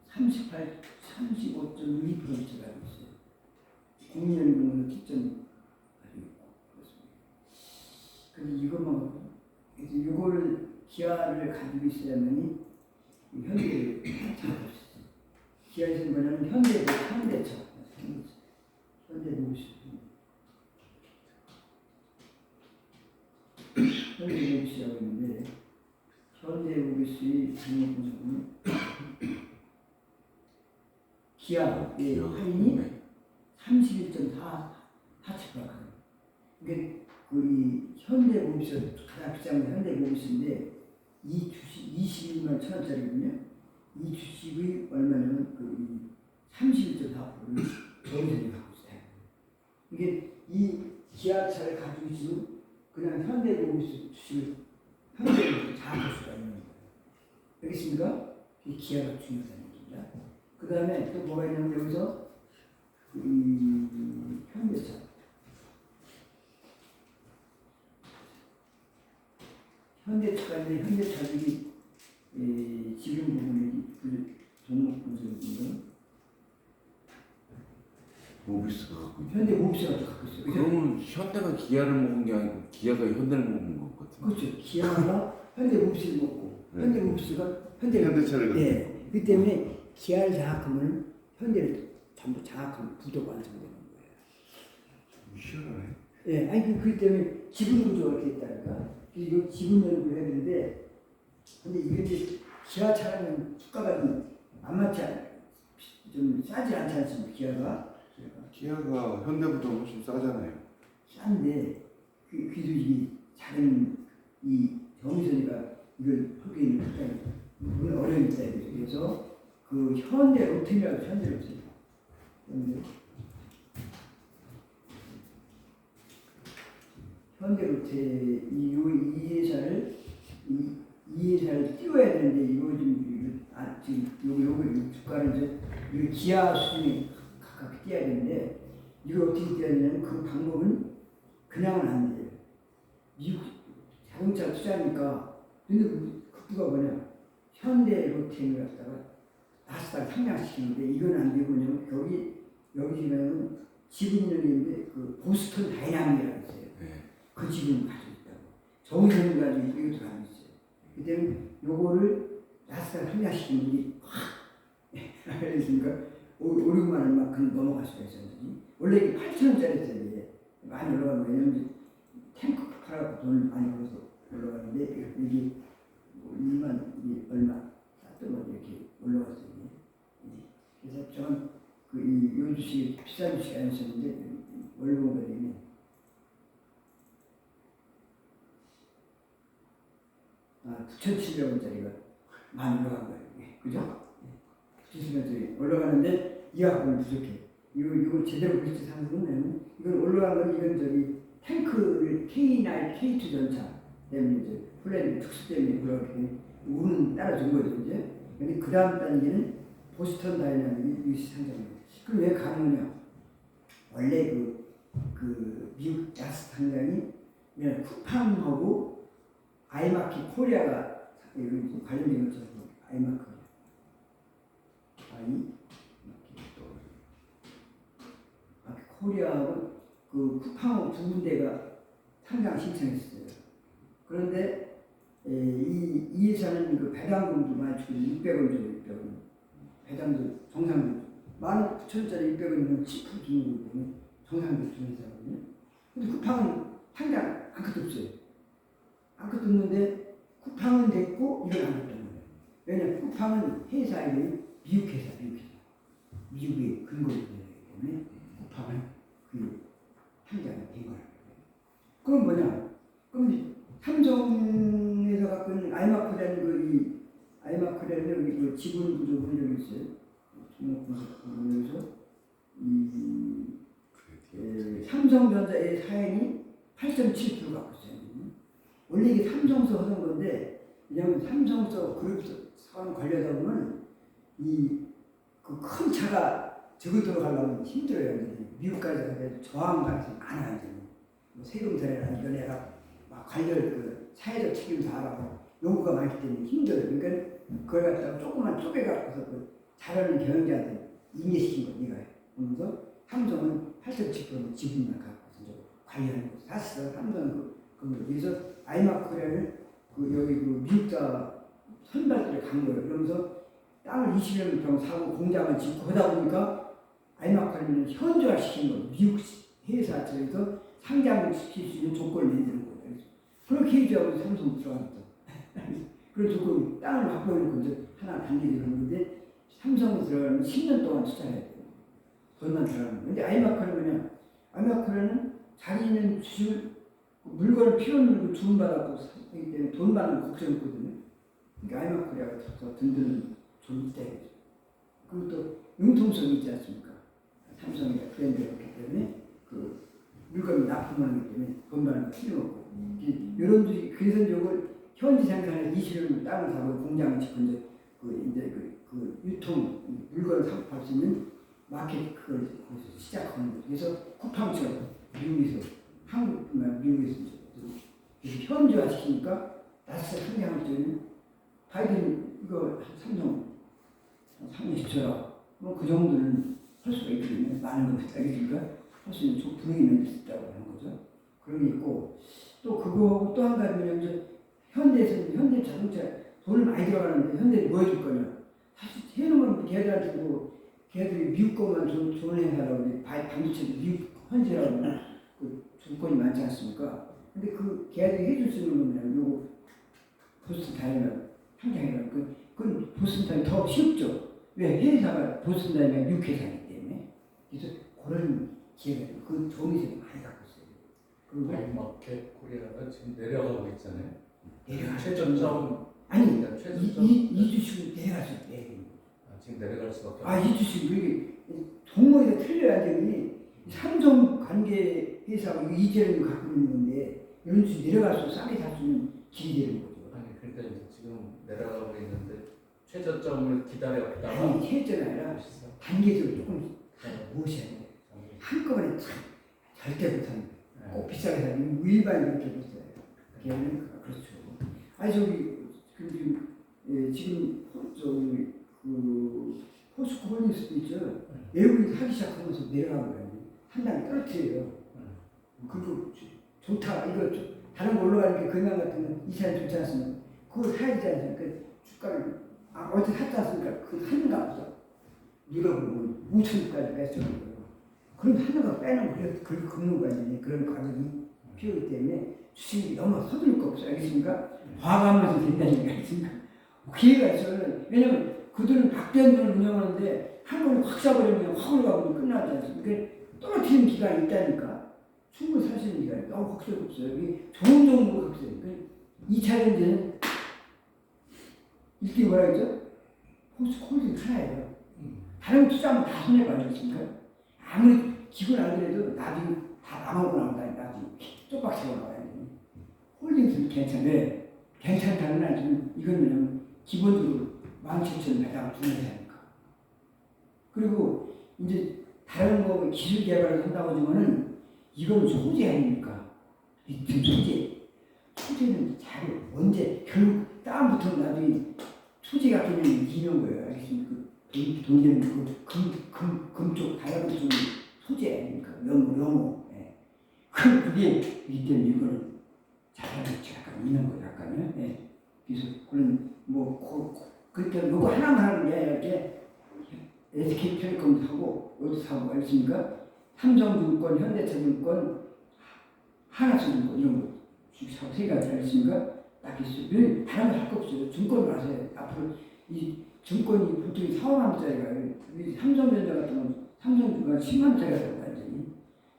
35.2%가 있어요. 국민연금으로 기점 가지고 있고 그렇습니다. 그래서 이것만 그래서 이거를 기아를 가지고 있어야만이 현대를 잡을 수 있어요. 기아에서 뭐냐면 현대차 현대모비스 현대모비스라고 있는데 현대모비스의 등록 분석은 기아의 할인이 31.4%가요. 이게 그 현대모비스 가장 비싼 게 현대모비스인데 이 주식 21만 1,000원짜리거든요. 이 주식의 얼마냐면 그 31.4%를 정의선이 갖고 있어요. 이게 이 기아차를 가지고 있으면 그냥 현대모비스 주식을 현대모비스 장악할 수가 있는 거예요. 알겠습니까? 이 기아가 중요하다는 얘기입니다. 그 다음에 또 뭐가 있냐면 여기서 현대차 현대차인데 현대차들이 지금 부분이 그 종목 분석인데 모비스가 갖고 있는. 현대모비스가 갖고 있어요. 그죠? 그러면 현대가 기아를 먹은 게 아니고 기아가 현대를 먹은 것 같은데. 그렇죠. 기아가 현대모비스를 먹고 네. 현대모비스가 현대를 현대차를 갖고 네. 그 때문에 기아를 장악하면 현대를 전부 장악하면 구도가 완성되는 거예요. 희한하네. 예, 아니 그렇기 때문에 지분 구조가 이렇게 있다니까. 이거 지분 연구를 해야 되는데, 근데 이게 이제 기아차는 주가가 좀 안 맞지 않아요. 좀 싸지 않지 않습니까? 기아가 현대보다 훨씬 싸잖아요. 싼데 그래도 이게 작은 이 정의선이가 이걸 하기에는 굉장히 어려움이 있어야 되죠. 그래서 그 현대 롯데라고 현대 롯데. 현대 롯데 이 회사를 이 회사를 띄워야 되는데 이거 지금 요거 주가를 이제 이거 기아 수준에 가깝게 띄어야 되는데 이걸 어떻게 띄어야 되냐면 그 방법은 그냥은 안 돼요. 미국 자동차 투자니까 근데 그가 뭐냐 현대 롯데를 갖다가 나스닥 상향시키는데 이건 안 되고 뭐냐면 여기 지금 지분율인데 그 보스턴 다이나믹이라고 있어요. 네. 그 지분을 가지고 있다고. 정의선을 가지고 있고 이것도 가지고 있어요. 그 때문에 요거를 나스닥 상향시키는 분이 확 알겠습니까? 5,6만 원만큼 넘어갈 수가 있었는지 원래 이게 8,000원짜리였어요. 많이 올라간 거예요. 왜냐면 탱크 팔아서 돈을 많이 벌어서 올라가는데 이게 2만 이게 얼마 쌌더만 이렇게 올라갔어요. 그래서 저는 요 주식이 비싼 주식이 아니었는데 월봉가리는 9,700원짜리가 많이 올라간 거예요. 그죠? 9,700원짜리 올라가는데 이 갖고는 부족해. 이거 제대로 볼수 상승은 이건 올라간 건 이건 저기 탱크를 K9, K2 전차 때문에 이제 플랜 특수 때문에 그렇게 우는 따라준 거죠 이제. 근데 그 다음 단계는 보스턴 다이나믹이 유시 상장이에요. 그럼 왜 가느냐? 원래 그 미국 야스 상장이 그냥 쿠팡하고 아이마키 코리아가 관련된 것처럼 아이마키 코리아하고 그 쿠팡 두 군데가 상장 신청했어요. 그런데 이 회사는 그 배당금도 많이 주고 600원 줘요. 600원. 배당도 정상도 19,000원짜리 600원이면 10% 주는 거거든요. 정상도 주는 회사거든요. 근데 쿠팡은 상장 아무것도 없어요. 아무것도 없는데 쿠팡은 됐고 이건 안 됐던 거예요. 왜냐면 쿠팡은 회사 이름이 미국 회사. 미국의 근거를 되기 때문에 쿠팡은 그 상장이 된 거예요. 그럼 뭐냐? 그럼 삼성에서 갖고 있는 아이마크라는 아이마크라는 그 지분 구조 분석이 있어요. 그래서 삼성전자의 사연이 8.7% 갖고 있어요. 원래 이게 삼성서 하던 건데, 왜냐하면 삼성서 그룹 사원 관리하다 보면 그 큰 차가 저거 들어가려면 힘들어요. 미국까지 가서 저항 가능성이 많아요. 뭐 세금 세례나 이거 내가 막 관련 그 사회적 책임도 알아고 요구가 많기 때문에 힘들어요. 그러니까 그걸 갖다가 조금만 쪼개갖고서 그 잘하는 경영자한테 임의시킨 거 네가 해. 그러면서 삼성은 8.7% 지분만 갖고서 이제 관리하는 거. 사실은 삼성은 그래서 아이마크라는 여기 미국자 선발들이 간 거예요. 그러면서 땅을 20년 동안 사고 공장을 짓고 하다 보니까 아이마크라는 현저화시킨 거예요. 미국 회사 쪽에서 상장을 시킬 수 있는 조건을 만드는 거예요. 그렇게 해줘야 삼성 들어갔다. 그런 조건, 땅을 확보해놓고 이제 하나 단계를 하는데 삼성 들어가면 10년 동안 투자해야 돼요. 돈만 들어가는 거예요. 근데 아이마크라는 자기는 주식, 물건을 필요한 주문받았고 하기 때문에 돈 받는 걱정이 없거든요. 그러니까 아이마크라가 더 든든한 존이 있다. 그리고 또 융통성이 있지 않습니까? 삼성이 브랜드가 있기 때문에 그 물건이 납품하기 때문에 돈 받는 거 필요 없고 이런 주식, 그래서 이걸 현지 생산을 20년 땅을 사고 공장을 짓고 이제 그 유통 물건을 사고 수 있는 마켓 그걸 시작하는 거죠. 그래서 쿠팡처럼 미국에서 미국에서 현지화 시키니까 나스닥 상장할 때는 바이든 이거 삼성 상장시켜라. 뭐 그 정도는 할 수가 있거든요. 많은 걸 알겠습니까? 할 수 있는 분위기는 있다고 하는 거죠. 그런 게 있고 또 그거 또 한 가지는 이제 현대 자동차 돈을 많이 들어가는데 현대는 뭐 해줄 거냐? 사실 해놓으면 걔들한테 걔들이 미국 것만 좋은 회사라고 반도체 미국 현지라고 그 조건이 많지 않습니까? 근데 그 걔들이 해줄 수 있는 거는 요거 보스턴 다이너믹 상장이라는 그건 보스턴 다이너믹 더 쉽죠. 왜? 회사가 보스턴 다이너믹 미국 회사이기 때문에. 그래서 그런 기회가 그 도움이 많이 갖고 있어요. 그리고 아이마켓 코리아가 지금 내려가고 있잖아요. 최저점 아니 이 주식은 내려갈 수 있대. 지금 내려갈 수밖에 없어요. 이 주식 이게 종목이 틀려야 되니 삼성 관계 회사가 이재용이 갖고 있는 건데 이런 주식 내려갈수록 싸게 살 수 있는 길이 되는 거죠. 아니 그러니까 이제 지금 내려가고 있는데 최저점을 기다렸다가 최저가 아니라 단계적으로 조금 모셔야 돼. 한꺼번에 절대 못하는 거예요. 꼭 비싸게 사면 일반 이렇게 못해요. 걔는 그렇죠. 지금 그 포스코 홀딩스도 있죠. 외국인 사기 시작하면서 내려가는 거예요. 한 단계 떨어뜨려요. 그리고 좋다. 이거 다른 거 올라가니까 건강 같은 거 이 사람 좋지 않습니까? 그걸 사야 되지 않습니까? 주가를 어제 샀지 않습니까? 그 하는가 보다. 밀어보면 5천까지 뺐어요. 그럼 하나가 빼는 거예요. 그걸 긁는 거 아니에요. 그런 가격이 필요하기 때문에 주식이 너무 서두를 거 없어요. 알겠습니까? 과감해서 된다는 게 알겠습니까? 기회가 있어요. 왜냐면 그들은 박대한 돈을 운영하는데 한 번에 확 사버리면 확 올라가면 끝나지 않습니까? 그러니까 떨어뜨리는 기간이 있다니까. 충분히 살 수 있는 기간이 너무 확실히 없어요. 이게 좋은 정보가 없어요. 2차 전지는 이게 뭐라 그러죠? 홀딩 하나예요. 다른 투자하면 다 손해가 아니겠습니까? 아무리 기분 안 그래도 나중에 다 나가고 나온다니까. 나중에 쪽박치고 나와야 돼. 홀딩스는 괜찮네. 괜찮다는 아직은 이건 뭐냐면 기본적으로 17,000 배당 두 회사니까. 그리고 이제 다른 거 기술 개발을 한다고 하지만은 이건 소재 아닙니까? 지금 소재는 자료 언제 결국 다음부터는 나중에 소재가 그냥 이런 거예요. 알겠습니까? 돈 되는 금 쪽 다이아몬드 쪽 소재 아닙니까? 영어. 예. 그게 이기 때문에 이거는 잘하는지 약간 있는 거예요. 약간요. 예. 그래서 그런 그때 요거 하나만 하는 게 아니라 이렇게 SK텔레콤 사고 어디 사고 알겠습니까? 삼성증권, 현대차증권, 하나증권 이런 거 사고 세 가지 알겠습니까? 딱 있어요. 다른 거 할 거 없어요. 증권을 하세요. 앞으로 이 증권이 보통 4, 5만 원짜리가 삼성전자 같은 건 삼성증권 10만 원짜리가 되고 완전히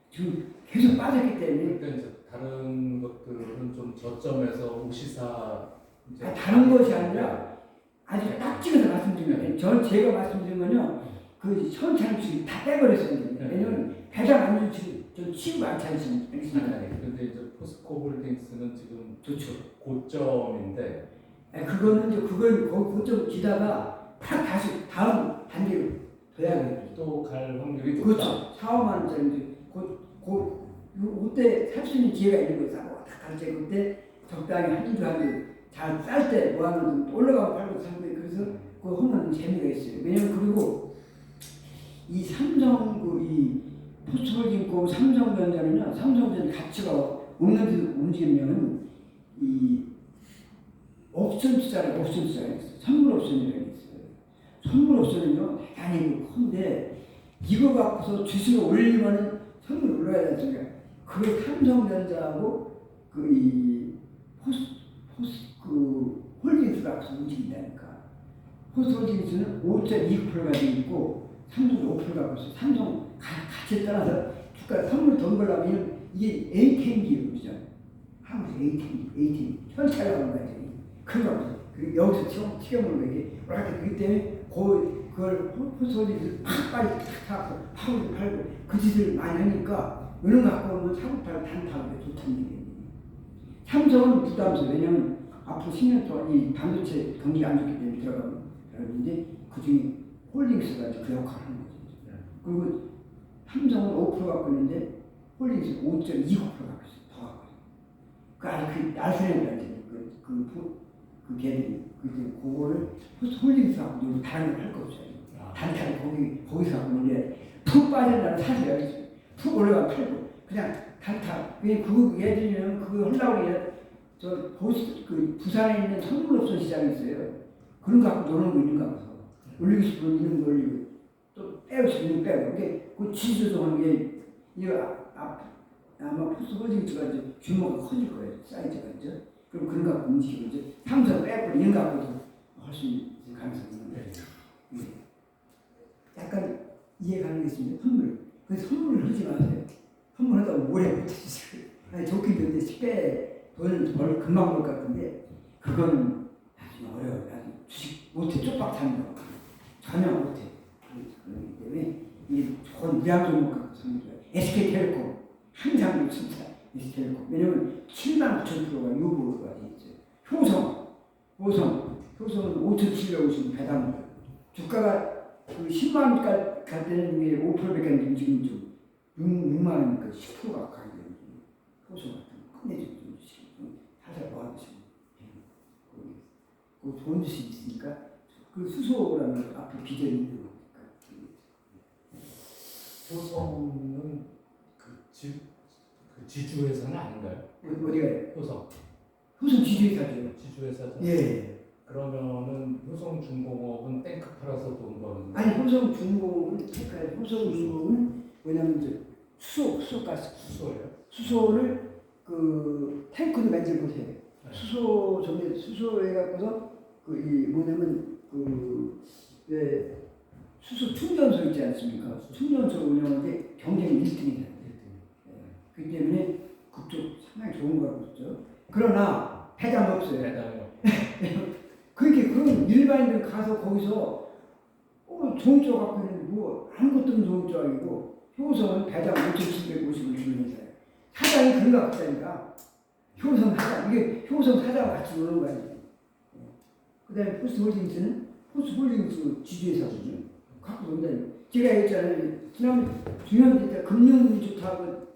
지금 계속 빠졌기 때문에 그러니까 이제 다른 것들은 좀 저점에서 오시사 이제 다른 것이 아니라 아주 딱 찍어서 말씀드리면 제가 말씀드린 건요 그 현찰주의 다 빼버렸어요. 왜냐면 배당 안 주지 저 치고 안 차리지 않습니까? 근데 이제 포스코 홀딩스는 지금 좋죠. 고점인데 그거는 이제 그걸 거기 고점 기다가 팍 다시 다음 단계로 둬야 돼요. 또 갈 확률이 높다. 그렇죠. 4, 5만 원짜리 그때 살 수 있는 기회가 있는 거예요. 사고 다 갈때 그때 적당히 한 주 잘 쌀 때 뭐 하면 올라가고 팔고 사는 거예요. 그래서 그거 하면 재미가 있어요. 왜냐면 그리고 이 삼성 이 포스트홀딩고 삼성전자는요. 삼성전자 가치가 없는 데도 움직이면 이 옵션 투자가 있어요. 선물 옵션이라는 게 있어요. 선물 옵션은요 대단히 큰데 이거 갖고서 주식을 올리면은 선물 올라야 되니까 그게 삼성전자하고 그 홀딩스가 갖고서 움직인다니까. 포스트홀딩스는 5.29%가 돼 있고 삼성은 5% 갖고 있어. 삼성 가치에 따라서 주가 선물 돈 벌려면 이게 ATM기예요, 그죠? 한국 ATM 현찰이라고 하는 거지. 그거 그리고 여기서 튀겨먹는 게 이렇게 그렇기 때문에 그걸 포스트홀딩스 빨리 탁 사고 팔고 그 짓을 많이 하니까 이런 거 갖고 오면 사고 팔고 단타고 좋다는 얘기예요. 삼성은 부담스러워. 왜냐면 앞으로 10년 동안 이 반도체 경기가 안 좋기 때문에 들어가는데 그 중에 홀딩스가 그 역할을 하는 거죠. 그리고 삼성은 5% 갖고 있는데 홀딩스 5.29% 갖고 있어요. 더 갖고 있어요. 그 아주 그 알선이라는 그 걔들이 그거를 홀딩스하고 누구 다른 걸 할 거 없어요. 단타를 거기서 하고 있는데 푹 빠진다는 사실이야. 푹 올라가 팔고 그냥 단타. 왜 그거 얘들이면 그거 하려고 그 부산에 있는 선물옵션 시장이 있어요. 그런 거 갖고 노는 거 있는 거 같아서 올리고 싶으면 있는 거 올리고 또 빼고 싶으면 빼고 이게 그 지수조하는 게 이거 아마 포스트홀딩스가 이제 규모가 커질 거예요. 사이즈가 이제 그럼 그런 거 갖고 움직이고 이제 삼성 빼고 이런 거 갖고도 할 수 있는 가능성이 있는데 약간 이해가는 게 있습니다. 선물. 그래서 선물을 하지 마세요. 선물하다가 오래 못하시죠. 아니 좋긴 좋은데 10배 돈을 금방 벌 것 같은데 그거는 나중에 어려워요. 나중에 주식 못해 쪽박 사는 거 전혀 못해. 그렇기 때문에 이 좋은 위험 종목 갖고 사는 거예요. SK텔레콤 항상 진짜 SK텔레콤 왜냐면 79,000%가 유보가 돼 있어요. 효성은 5,750 배당 주가가 그 10만 원까지 갈 때는 이게 5%밖에 안 되면 지금 좀 6만 원이니까 10%가 가까이 되는 효성 같은 거 끝내주고 살살 모아주시고 그 좋은 주식 있으니까 그 수소라는 거 앞으로 비전이 있는 거니까. 효성은 그 지주회사는 아닌가요? 어디가요? 효성 지주회사죠. 지주회사죠? 예. 그러면은 효성중공업은 탱크 팔아서 돈 버는 거 아니 효성중공업은 왜냐면 이제 수소가스 수소예요? 수소를 그 탱크로 만들고 해요. 네. 수소에 갖고서 뭐냐면 수소 충전소 있지 않습니까? 충전소 운영하는데 경쟁 1등이에요. 그렇기 때문에 그쪽 상당히 좋은 거 같고 있죠. 그러나 배당 없어요. 배당이요. 그렇게 그런 일반인들 가서 거기서 좋은 쪽 갖고 있는 뭐 아무것도 없는 좋은 쪽이고 효성은 배당 5,750을 주는 회사예요. 사장이 그런 거 같다니까. 효성 사장 이게 효성 사장과 같이 노는 거야. 그다음에 포스트홀딩스는 포스트홀딩스 지주회사거든요. 갖고 논다니까. 제가 얘기했잖아요. 지난번에 중요한 데 금융이 좋다고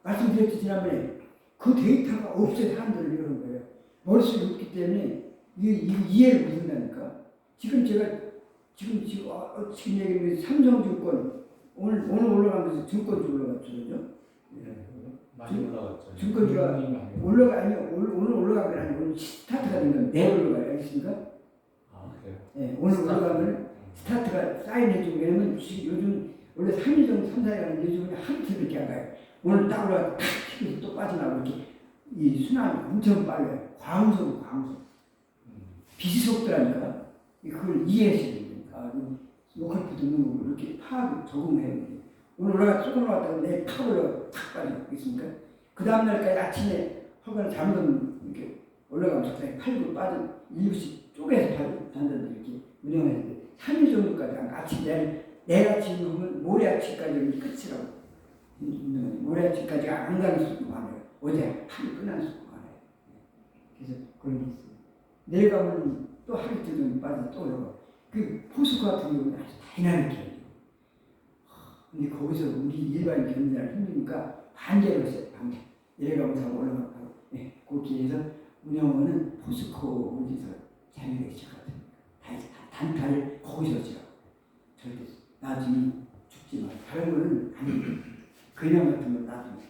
말씀드렸지 지난번에 그 데이터가 없어요. 사람들을 이러는 거예요. 머릿속에 없기 때문에 이해를 못한다니까. 지금 얘기하면 삼성증권 오늘 올라간 것이 증권 쪽 올라갔죠, 그죠? 많이 올라갔죠. 증권주가 많이 올라갔죠. 오늘 올라간 건 아니고 오늘 스타트가 된 건 내일 올라가요. 알겠습니까? 아 그래요? 네, 오늘 스타트. 올라가면 스타트가 사인해주고 왜냐면 요즘 원래 3일 정도 3, 4일 가는데 요즘은 하루 이렇게 안 가요. 오늘 딱 올라가 탁 튀겨서 또 빠져나가고 이렇게 이 순환이 엄청 빨라요. 광속. 빛이 속도라니까 그걸 이해하셔야 됩니다. 로컬 듣는 거 이렇게 파악을 적응해야 돼요. 오늘 올라가 조금 올라갔다가 내일 팍 올라가 탁 빠지겠습니까? 그 다음날까지 아침에 허가를 잘못 이렇게 올라가면 갑자기 팔고 빠져 일부씩 쪼개서 단단히 이렇게 운영해야 돼. 3일 정도까지 안 가. 아침 내일 아침 오면 모레 아침까지 끝이라고. 모레 아침까지 안 가는 수도 많아요. 어제 하루 끝나는 수도 많아요. 그래서 그런 게 있어요. 내일 가면 또 하루 이틀 정도 빠져 또 올라가. 그 포수 같은 경우는 아주 다이나믹해요. 근데 거기서 우리 일반 경제를 힘드니까 반대로 했어요. 반대. 내려가면 다 올라가고. 네, 그렇게 해서 운영원은 포스코 어디서 자유를 시작하거든요. 단타를 거기서 지라고. 절대 나중에 죽지 마. 다른 거는 아니에요. 그냥 같은 건 나중에.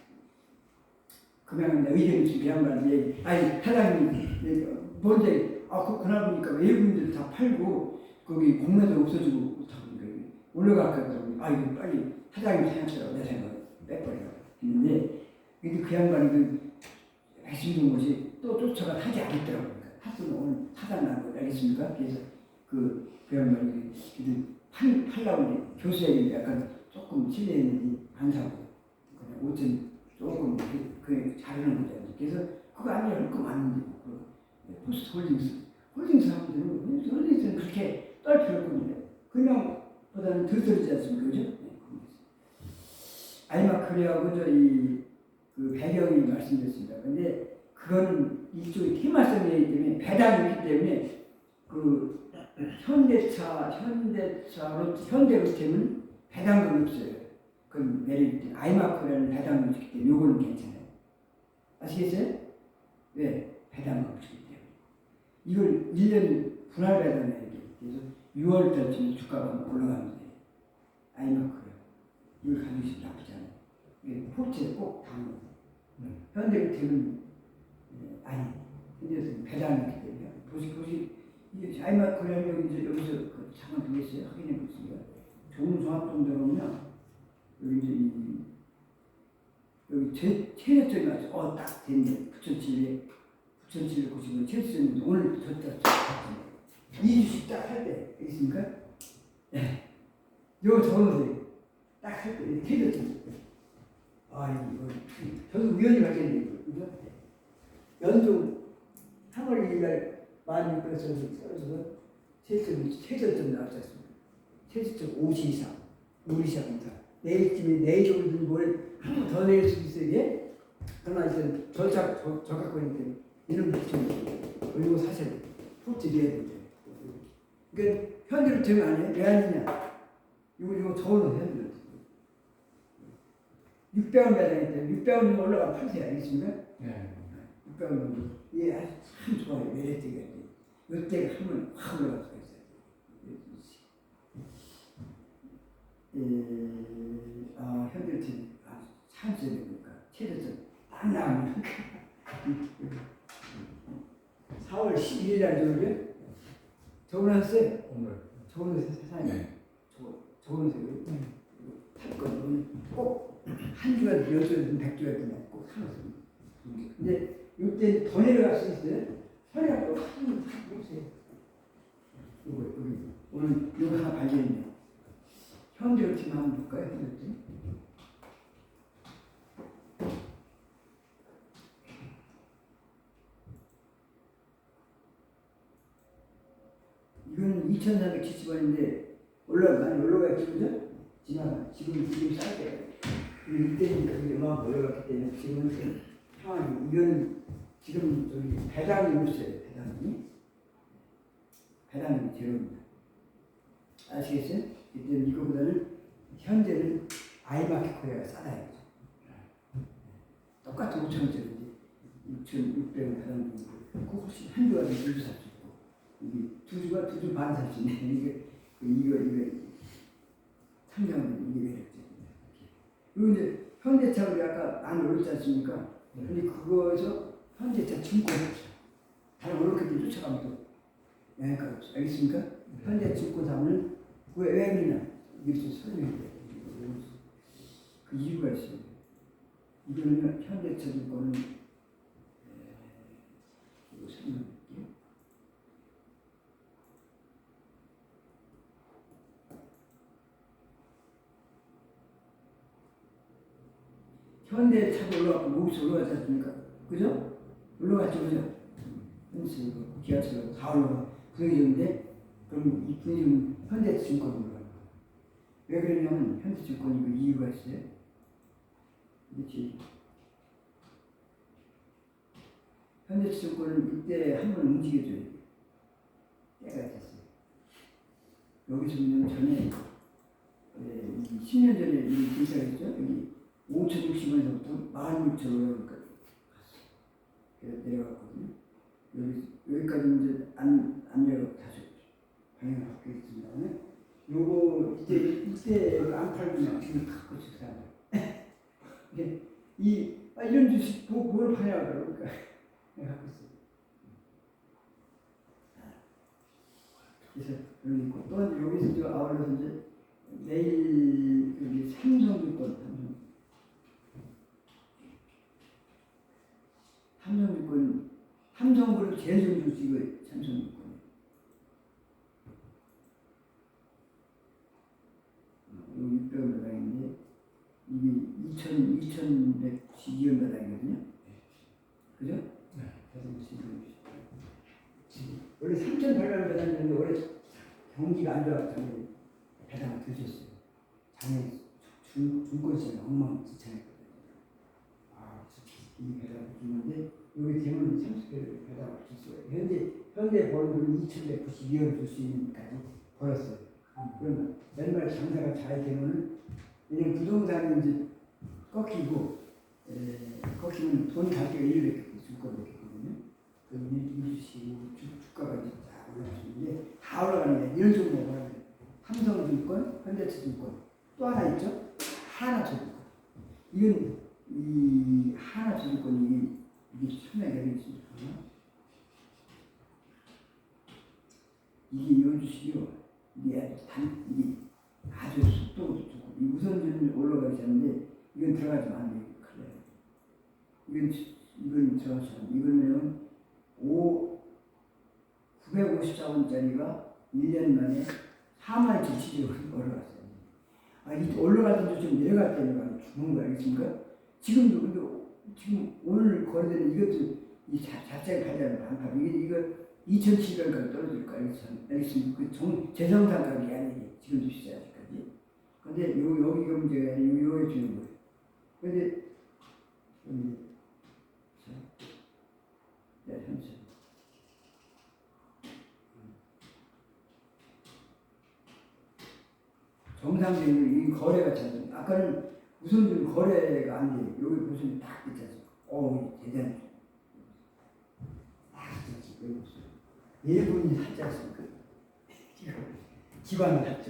그냥 의견이 준비한 말인데, 아니 사장님 뭔데? 그날 보니까 외국인들 다 팔고 거기 공매도 없어지고 못하고 올라갈까 이거 빨리 사장님 생각해요. 내 생각에 빼버리라고 했는데 근데 그 양반이 말씀 것이 또 쫓아가 하지 않겠더라고요. 하여튼 오늘 사장 난 거 알겠습니까? 그래서 그 양반이 팔라고 교수에게 약간 조금 실례했는지 안 사고 그냥 5천 조금 그 자르는 거죠. 그래서 그거 아니야 할 거 많은데 포스트 홀딩스 홀딩스는 그렇게 떨 필요 없거든요. 그냥 보다는 덜 떨지 않습니까? 그죠? 네, 아이마크리하고 그 배경이 말씀드렸습니다. 근데 그건 일종의 테마성이기 때문에 배당이 있기 때문에 그 현대로템은 배당금이 없어요. 그건 메리트 아이마크라는 배당금이 있기 때문에 요거는 괜찮아요. 아시겠어요? 왜? 배당금이 없기 때문에. 이걸 1년 분할 배당해야 돼요. 그래서 6월 달쯤에 주가가 올라가면 돼요. 아이마크요. 이걸 가지고 있으면 나쁘지 않아요. 이게 포트에 꼭 담는 현대로템은 아니. 현대로템은 배당이기 때문에. 보시 이게 아이마크라는 여기서 그 잠깐 보겠어요. 확인해 보겠습니다. 좋은 종합정도로면 여기 최저점이 맞죠? 딱 됐네. 9,790원 최저점이 오늘 졌다. 2주씩 딱 할 때, 있습니까? 네. 요 적어놓으세요. 딱 할 때, 최저점. 이거, 저도 우연히 발견된 거예요. 연중 3월 1일 날 16,000원 떨어져서 최저점 나왔지 않습니까? 최저점 50 이상, 5 이상입니다. 내일 오늘 모레 한 번 더 내릴 수 있어요, 이게? 그러나 이제 저 갖고 있는데, 이런 붙이면 그리고 사실 포트 돼야 되죠. 그러니까 현대로 되면 안 해. 왜 아니냐? 이거 적어놓은 현대로. 600원 매장인데 600원 올라가 파세요. 알겠습니까? 네. 600원. 예, 아주 참 좋아요. 매력적이야. 이때가 한번 확 올라갈 수가 있어요. 현대로 찬스에 되니까 최저점 딱 나오면 4월 11일 날 저녁에 적어놨어요. 오늘. 적어놓으세요. 세상에. 네. 적어놓으세요. 탈 거는 꼭 한 주간, 10주간, 100주간 꼭 사놓으세요. 근데 이때 더 내려갈 수 있어요. 허리가 또 한번 탁 보세요. 여기. 오늘 이거 하나 발견했네요. 현대로팀 한번 볼까요? 현대로팀. 이거는 2,470원인데 많이 올라가겠죠, 그죠? 지금 쌀 때. 이때는 그게 얼마나 올라갔기 때문에 지금은 상황이 이건 지금 배당이 없어요. 배당이 제로입니다. 아시겠어요? 이때는 이거보다는 현재는 아이마켓 코리아가 싸다 이거죠. 똑같은 5,000원짜리인데 6,600원 배당 주고 그 훨씬 한 주가 더 줄도 살 수 있고 이게 두 주 반 살 수 있네. 이거 상장은 이게 매력적입니다. 그리고 이제 현대차 우리 아까 많이 올렸지 않습니까? 근데 그거에서 현대차 증권 다른 올렸기 쫓아가면 또 영향가 없어. 알겠습니까? 현대증권 사업은 왜 그러냐? 이게 좀 설명해 드려요. 그 이유가 있어요. 이거는 현대증권은 이거 설명할게요. 현대차도 올라가고 모기스 올라가지 않습니까? 그죠? 올라갔죠, 그죠? 현대차 기아차가 다 올라가. 분위기인데 그럼 이 분위기는 현대증권으로 올라가. 왜 그러냐면 현대증권이 그 이유가 있어요. 그렇지. 현대증권은 이때 한번 움직여줘야 돼. 때가 됐어요. 여기서 보면 전에 10년 전에 이 기사가 있죠. 여기 5,060원에서부터 16,000원 갔어. 그래서 내려갔거든요. 여기까지 이제 안 내려가고 다시 방향을 바뀌었습니다. 요거 이때 안 팔면 지금 갖고 있어요. 이게 이런 주식 뭘 파냐 그러니까 내가 갖고 있어요. 그래서 여기 있고 또 여기서 저 아울러서 이제 내일 여기 삼성증권 삼성그룹 제일 좋은 주식을 삼성증권. 여기 600원 배당인데 이게 2,192원 배당이거든요. 그죠? 네. 원래 3,800원 배당이었는데 올해 경기가 안 좋아서 배당을 드셨어요. 작년 중권시장에 엉망진창했거든요. 이 배당을 주는데 여기 되면 30개를 배당을 줬어요. 현대 벌금을 2,192원 줄 수 있는까지 벌었어요. 그러면 맨날 장사가 잘 되면은 왜냐면 부동산이 이제 꺾이면 돈 갈 때가 1을 줄 거거든요. 그럼 이 주식이 주가가 이제 쫙 올라가시는데 다 올라가는데 이런 종류가 뭐냐면 삼성증권, 현대차증권 또 하나 있죠? 하나증권. 이건 이 하나증권이 이게 처음에 내려있습니다. 이게 이 주식이요. 이게 아주 속도도 좋고 이 우선순위 올라가지 않는데 이건 들어가지면 안 돼요. 그래요. 이건 들어가지 않아요. 이거는 954원짜리가 1년 만에 47,000원으로 올라갔어요. 이 올라갈 때도 좀 내려갈 때는 죽는 거 알겠습니까? 지금도 근데 지금 오늘 거래되는 이것도 이 자체가 가장 많다. 이거 2,700원까지 떨어질 거 알겠습니까? 그 재정상 가격이 아니에요. 지금도 비싸요, 아직까지. 근데 여기가 문제가 아니고 요에 주는 거예요. 근데 잠시만요. 정상적인 이 거래가 잘 돼. 아까는 우선적인 거래가 안 돼요. 여기 보시면 딱 있잖아요. 대단해. 딱 있지. 여기 보세요. 일본이 샀지 않습니까? 기관이 샀죠.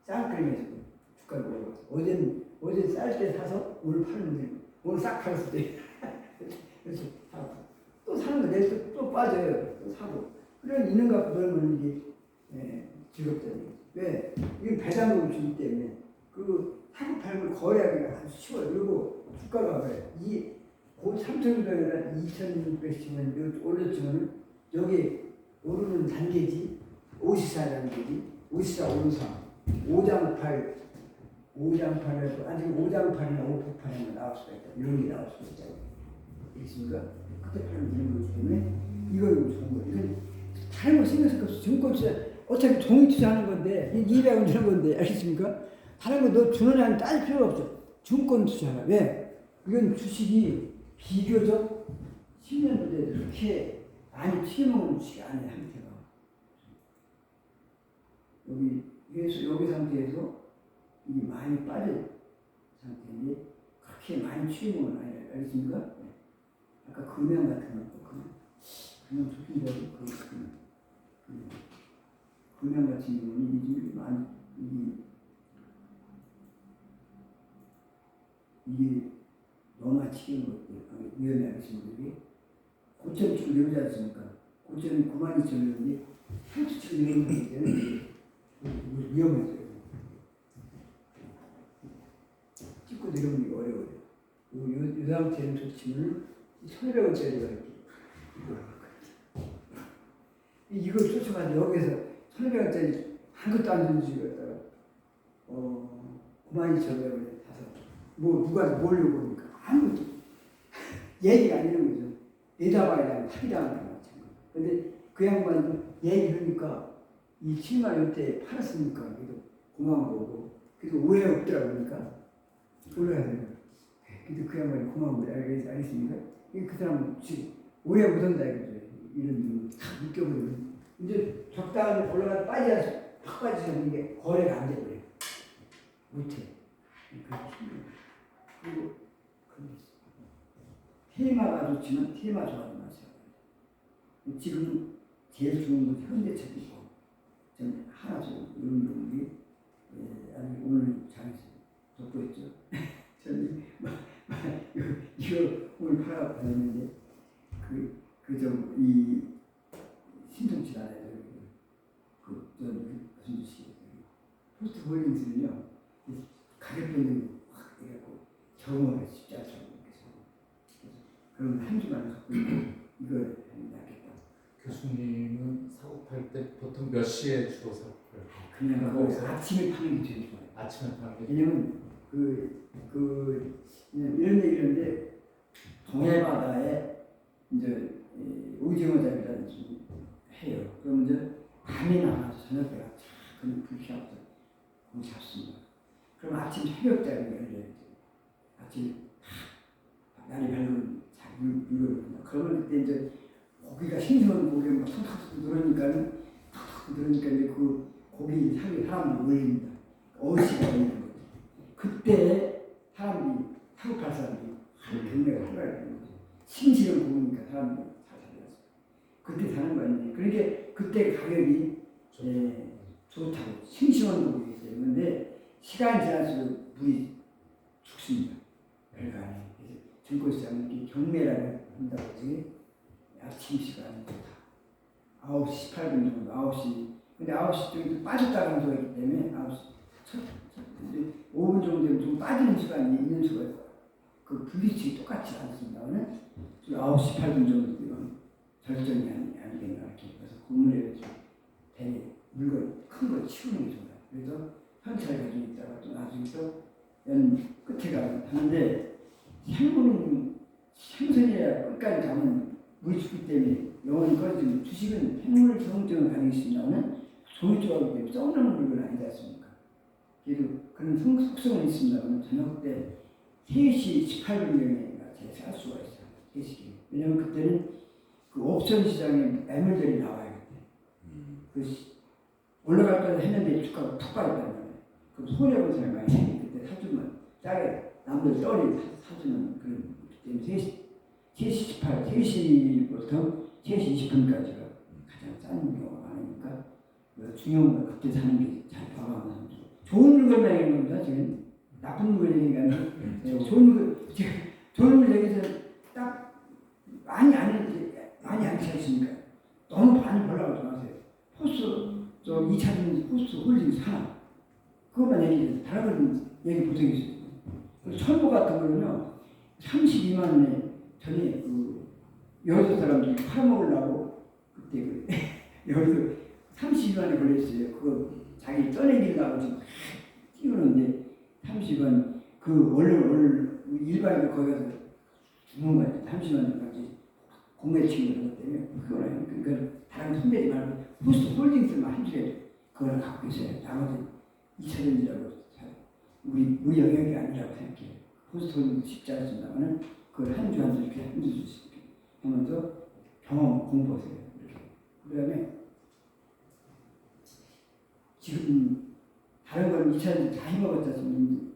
쌍끌면서 주가가 올라갔어. 어제 쌀 때 사서 오늘 팔는데 오늘 싹 팔았을 때 그래서 사고 또 사는 거 내일 또 빠져요. 또 사고 그런 있는 거 갖고 놀면 이게 즐겁잖아요. 왜? 이건 배당금을 주기 때문에 그 사고 팔고 거래하기가 아주 쉬워요. 그리고 주가가 그래. 곧 3,600원이나 2,610원 올렸지만은 여기 오르는 단계지 54 단계지 54, 54 5장 8 5장 8에서 아직 5장 8이나 5% 8이나 나올 수가 있다. 이런 게 나올 수가 있잖아요. 알겠습니까? 그때 팔면 되는 거기 때문에 이걸 좋은 거예요. 이건 다른 거 신경 쓸 거 없어. 증권 투자 어차피 종이 투자하는 건데 200원 주는 건데 알겠습니까? 다른 거 너 주는 애는 따질 필요가 없어. 증권 투자하라. 왜? 이건 주식이 비교적 10년 전에 그렇게 많이 튀어먹는 주식이 아니야. 상태가. 여기 상태에서 이게 많이 빠진 상태인데 그렇게 많이 튀어먹는 건 아니야. 알겠습니까? 네. 아까 금양 같은 것도 금양 좋긴데도 금양 같은 경우는 이게 좀 많이 이게 너무 치는 것들 위험해 하시는 분들이 고점 치고 내려오지 않습니까? 고점이 92,000원인데 30초 내려오는 때는 위험해져요. 찍고 내려오는 게 어려워요. 이 상태는 좋지만 1,200원짜리가 이걸 쫓아가서 여기서 1,200원짜리 아무것도 안 주는 집에 갔다가 92,000원에 사서 누가 뭘 요구합니까? 아무것도 얘기가 안 되는 거죠. 내다봐야 되는 사기당하는 거죠. 근데 그 양반도 얘기하니까 이 7만 원대 팔았으니까 그래도 고마운 거고 그래도 오해 없더라고 그러니까 올라가세요. 근데 그 양반이 고마운 거야. 알겠습니까? 그 사람은 오해 못한다 이거죠. 이런 다 묶여버리면 이제 적당한 올라가 빠져서 팍 빠져서 이게 거래가 안 돼버려요. 못해. 그리고 테마가 좋지만 테마 좋아하지 마세요. 지금 제일 좋은 건 현대차이고 좀 하나 좀 이런 경우이 아니 오늘 장에서 돋보였죠. 저는 이거 오늘 팔아갖고 다녔는데 이 신통치 안에서 무슨 짓이에요? 포스트 홀딩스는요 가격 변동이 확 돼갖고 경험하기 쉽지 않더라고요. 그럼 한 주만 갖고 있고 이걸 낫겠다. 교수님은 사고 팔 때 보통 몇 시에 주로 사고 팔아요? 그냥 아침에 파는 게 제일 좋아요. 아침에 파는 게? 왜냐면 이런 얘기인데 동해 바다에 이제 오징어 잡이라든지 해요. 그럼 이제 밤에 나가서 저녁 때가 그냥 불 피하고 거기 잡습니다. 그럼 아침 새벽자리가 열려요. 아침 날이 밝으면 잘 물어요. 그러면 그때 이제 고기가 신선한 고기가 막 탁탁 늘으니까는 이제 그 고기 사기 사람들이 모입니다. 어시가 있는 거죠. 그때 사람들이 사고 팔 사람들이 경매가 하려고 하는 거죠. 싱싱한 고기니까 사람들이 잘 살려서 그때 사는 거 아니에요. 그러니까 그때 가격이 좋다고 싱싱한 고기이기 때문에 시간이 지날수록 물이 죽습니다. 별거 아니에요. 증권시장은 이렇게 경매라고 한다고 하지 아침 시간이 좋다. 9시 18분 정도 9시 근데 9시 쪽에 빠졌다는 소리가 있기 때문에 9시 이제 5분 정도 되면 좀 빠지는 시간이 있는 수가 있어요. 그 불규칙이 똑같지 않습니다. 9시 18분 정도 되면 절정이 아니겠나 이렇게 그래서 국물에 되게 물건 큰 거 치우는 게 좋아요. 그래서 현찰 가지고 있다가 또 나중에 또 끝에 가는데 생선이야 끝까지 가면 물이 죽기 때문에 영원히 꺼지면 주식은 생물 성적을 가지고 있습니다만 종이 조각이기 때문에 썩는 물건 아니지 않습니까? 그래도 그런 속성은 있습니다만 저녁 때 3시 18분경에 살 수가 있어요. 3시. 왜냐면 그때는 그 옵션 시장에 매물들이 나와요. 그때. 올라갈 거는 했는데 주가가 푹 빠졌단 말이에요. 그럼 손해본 많이 해. 그때 사주면 짜게 남들 떨이 사주는 그런 때문에 3시 18, 3시부터 3시 20분까지가 가장 싼 경우가 많으니까 중요한 건 그때 사는 게 잘 봐가면서 좋은 물건만 얘기하는 겁니다. 지금 나쁜 물건 얘기가 아니라 좋은 물건 얘기해서 딱 많이 안 차있으니까 너무 많이 벌라고 하지 마세요. 포스 2차전 포스 홀딩 하나 그것만 얘기해요. 다른 건 얘기 보통 있어요. 철보 같은 거는요 32만 원에 전에 여수 사람들이 팔아먹으려고 그때 여기서 32만 원에 걸렸어요. 그거 자기 떠내기려고 지금 띄우는데 30만 원래 일반인들 거기 가서 주는 거예요. 30만 원까지 공매 치고 그런 것 때문에 그거는 그러니까 다른 손대지 말고 포스트 홀딩스만 한 줄에 그걸 갖고 있어요. 나머지 2차전지라고 우리 영역이 아니라고 생각해요. 포스트 홀딩스 쉽지 않습니다만 그걸 한 주 한 주 이렇게 한 주씩 하면서 경험 공부하세요. 이렇게. 그 다음에 지금 다른 건 2차전지 다 해먹었지 않습니까?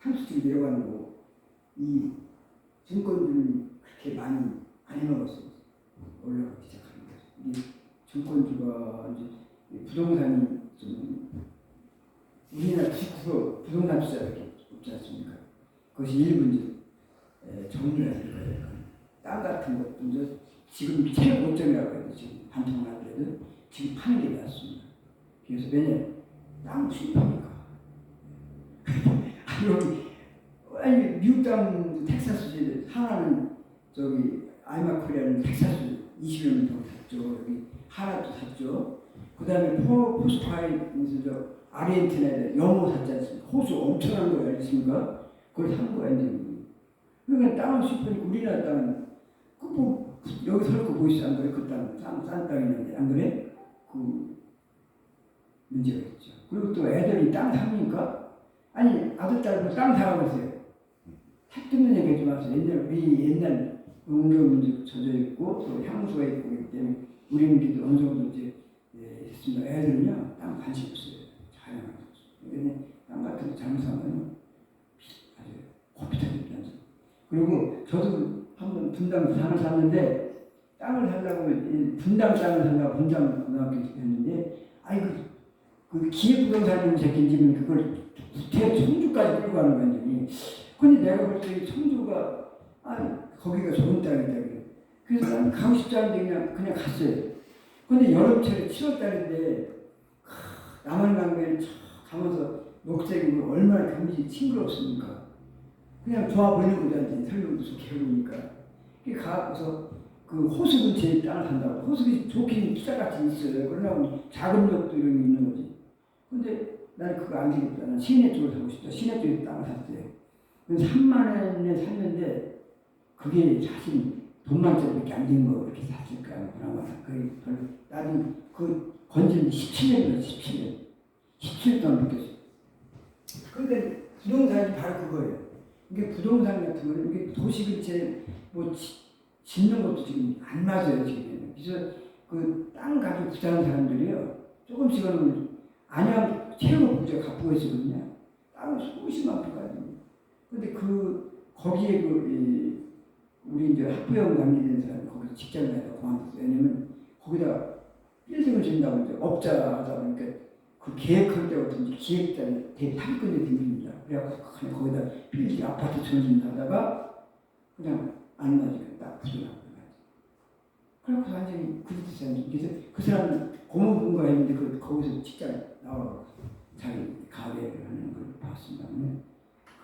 상수층 내려가는 거고 이 증권주는 그렇게 많이 안 해먹었어요. 올라가기 시작하는 거죠. 이 증권주가 이제 부동산이 좀 우리나라 99% 부동산 투자밖에 없지 않습니까? 그것이 일부 이제 정리가 될 거예요. 땅 같은 것도 이제 지금 최고점이라고 해요. 지금 반통만 그래도 지금 파는 게 맞습니다. 그래서 왜냐면 땅 수입하니까. 아니 미국 땅 텍사스 하나는 저기 아이마코리아는 텍사스 20여 년 동안 샀죠. 여기 하나도 샀죠. 그 다음에 포스파이에서 저 아르헨티나에 염호 샀지 않습니까? 호수 엄청난 거 알겠습니까? 그걸 산 거야 이제. 그러니까 땅을 수입하니까 우리나라 땅은 그뭐 여기 설거 보이시죠? 안 그래? 그 땅, 싼 땅이 있는데 안 그래? 그 문제가 있죠. 그리고 또 애들이 땅 사니까 아니 아들 딸도 땅 사라고 했어요. 탁 뜯는 얘기 좀 하세요. 옛날 농경민족 젖어 있고 또 향수가 있고 그렇기 때문에 우리는 어느 정도 이제 했습니다. 애들은요 땅 관심 없어요. 자연한 거죠. 그러니까 땅 같은 거 잘못하면 아주 코피타겠다. 그리고 저도 한번 분당 땅을 샀는데 땅을 살려고 분당 땅을 살려고 분당 고등학교 했는데 아이 그 기획부동산 새끼는 그걸 청주까지 끌고 가는 거야. 근데 내가 볼 때 청주가 거기가 좋은 땅이다 그래. 그래서 난 가고 싶지 않은데 그냥 갔어요. 근데 여름철에 7월 달인데 남한강변에 쫙 가면서 녹색이 얼마나 경치 싱그럽습니까? 그냥 좋아 보이는 거다 이제 설명도 좋게 해보니까. 그게 가서 그 호수 근처에 땅을 산다고. 호수가 좋긴 기사같이 있어요. 그러나 작은 역도 이런 게 있는 거지. 근데 나는 그거 안 되겠다. 난 시내 쪽을 사고 싶다. 시내 쪽에 땅을 샀어요. 그래서 3만 원에 샀는데 그게 사실 돈만짜리밖에 안 된 거 이렇게 샀을 거야. 그나마 그게 별로 나중에 그 건진 17년이야 17년. 17년 동안 느꼈어. 그러니까 부동산이 바로 그거예요. 이게 부동산 같은 거는 이게 도시 근처에 뭐 짓는 것도 지금 안 맞아요 지금. 그래서 그 땅 가지고 부자는 사람들이요 조금씩은 안양 최고 부자 갖고 있거든요. 땅을 수십만 가지고. 근데 거기에 우리 이제 학부형 관계된 사람이 거기서 직장을 해서 그만뒀어요. 왜냐면 거기다 빌딩을 짓는다고 이제 업자 하다 보니까 그 계획할 때부터 기획자는 대파기권에 댕깁니다. 그래갖고 그냥 거기다 빌딩 아파트 전진하다가 그냥 안 맞으니까 딱 부도나고 그래갖고 완전히 그짓했어요. 그래서 그 사람은 고문분가 했는데 거기서 직장 나와서 자기 가게를 하는 걸 봤습니다.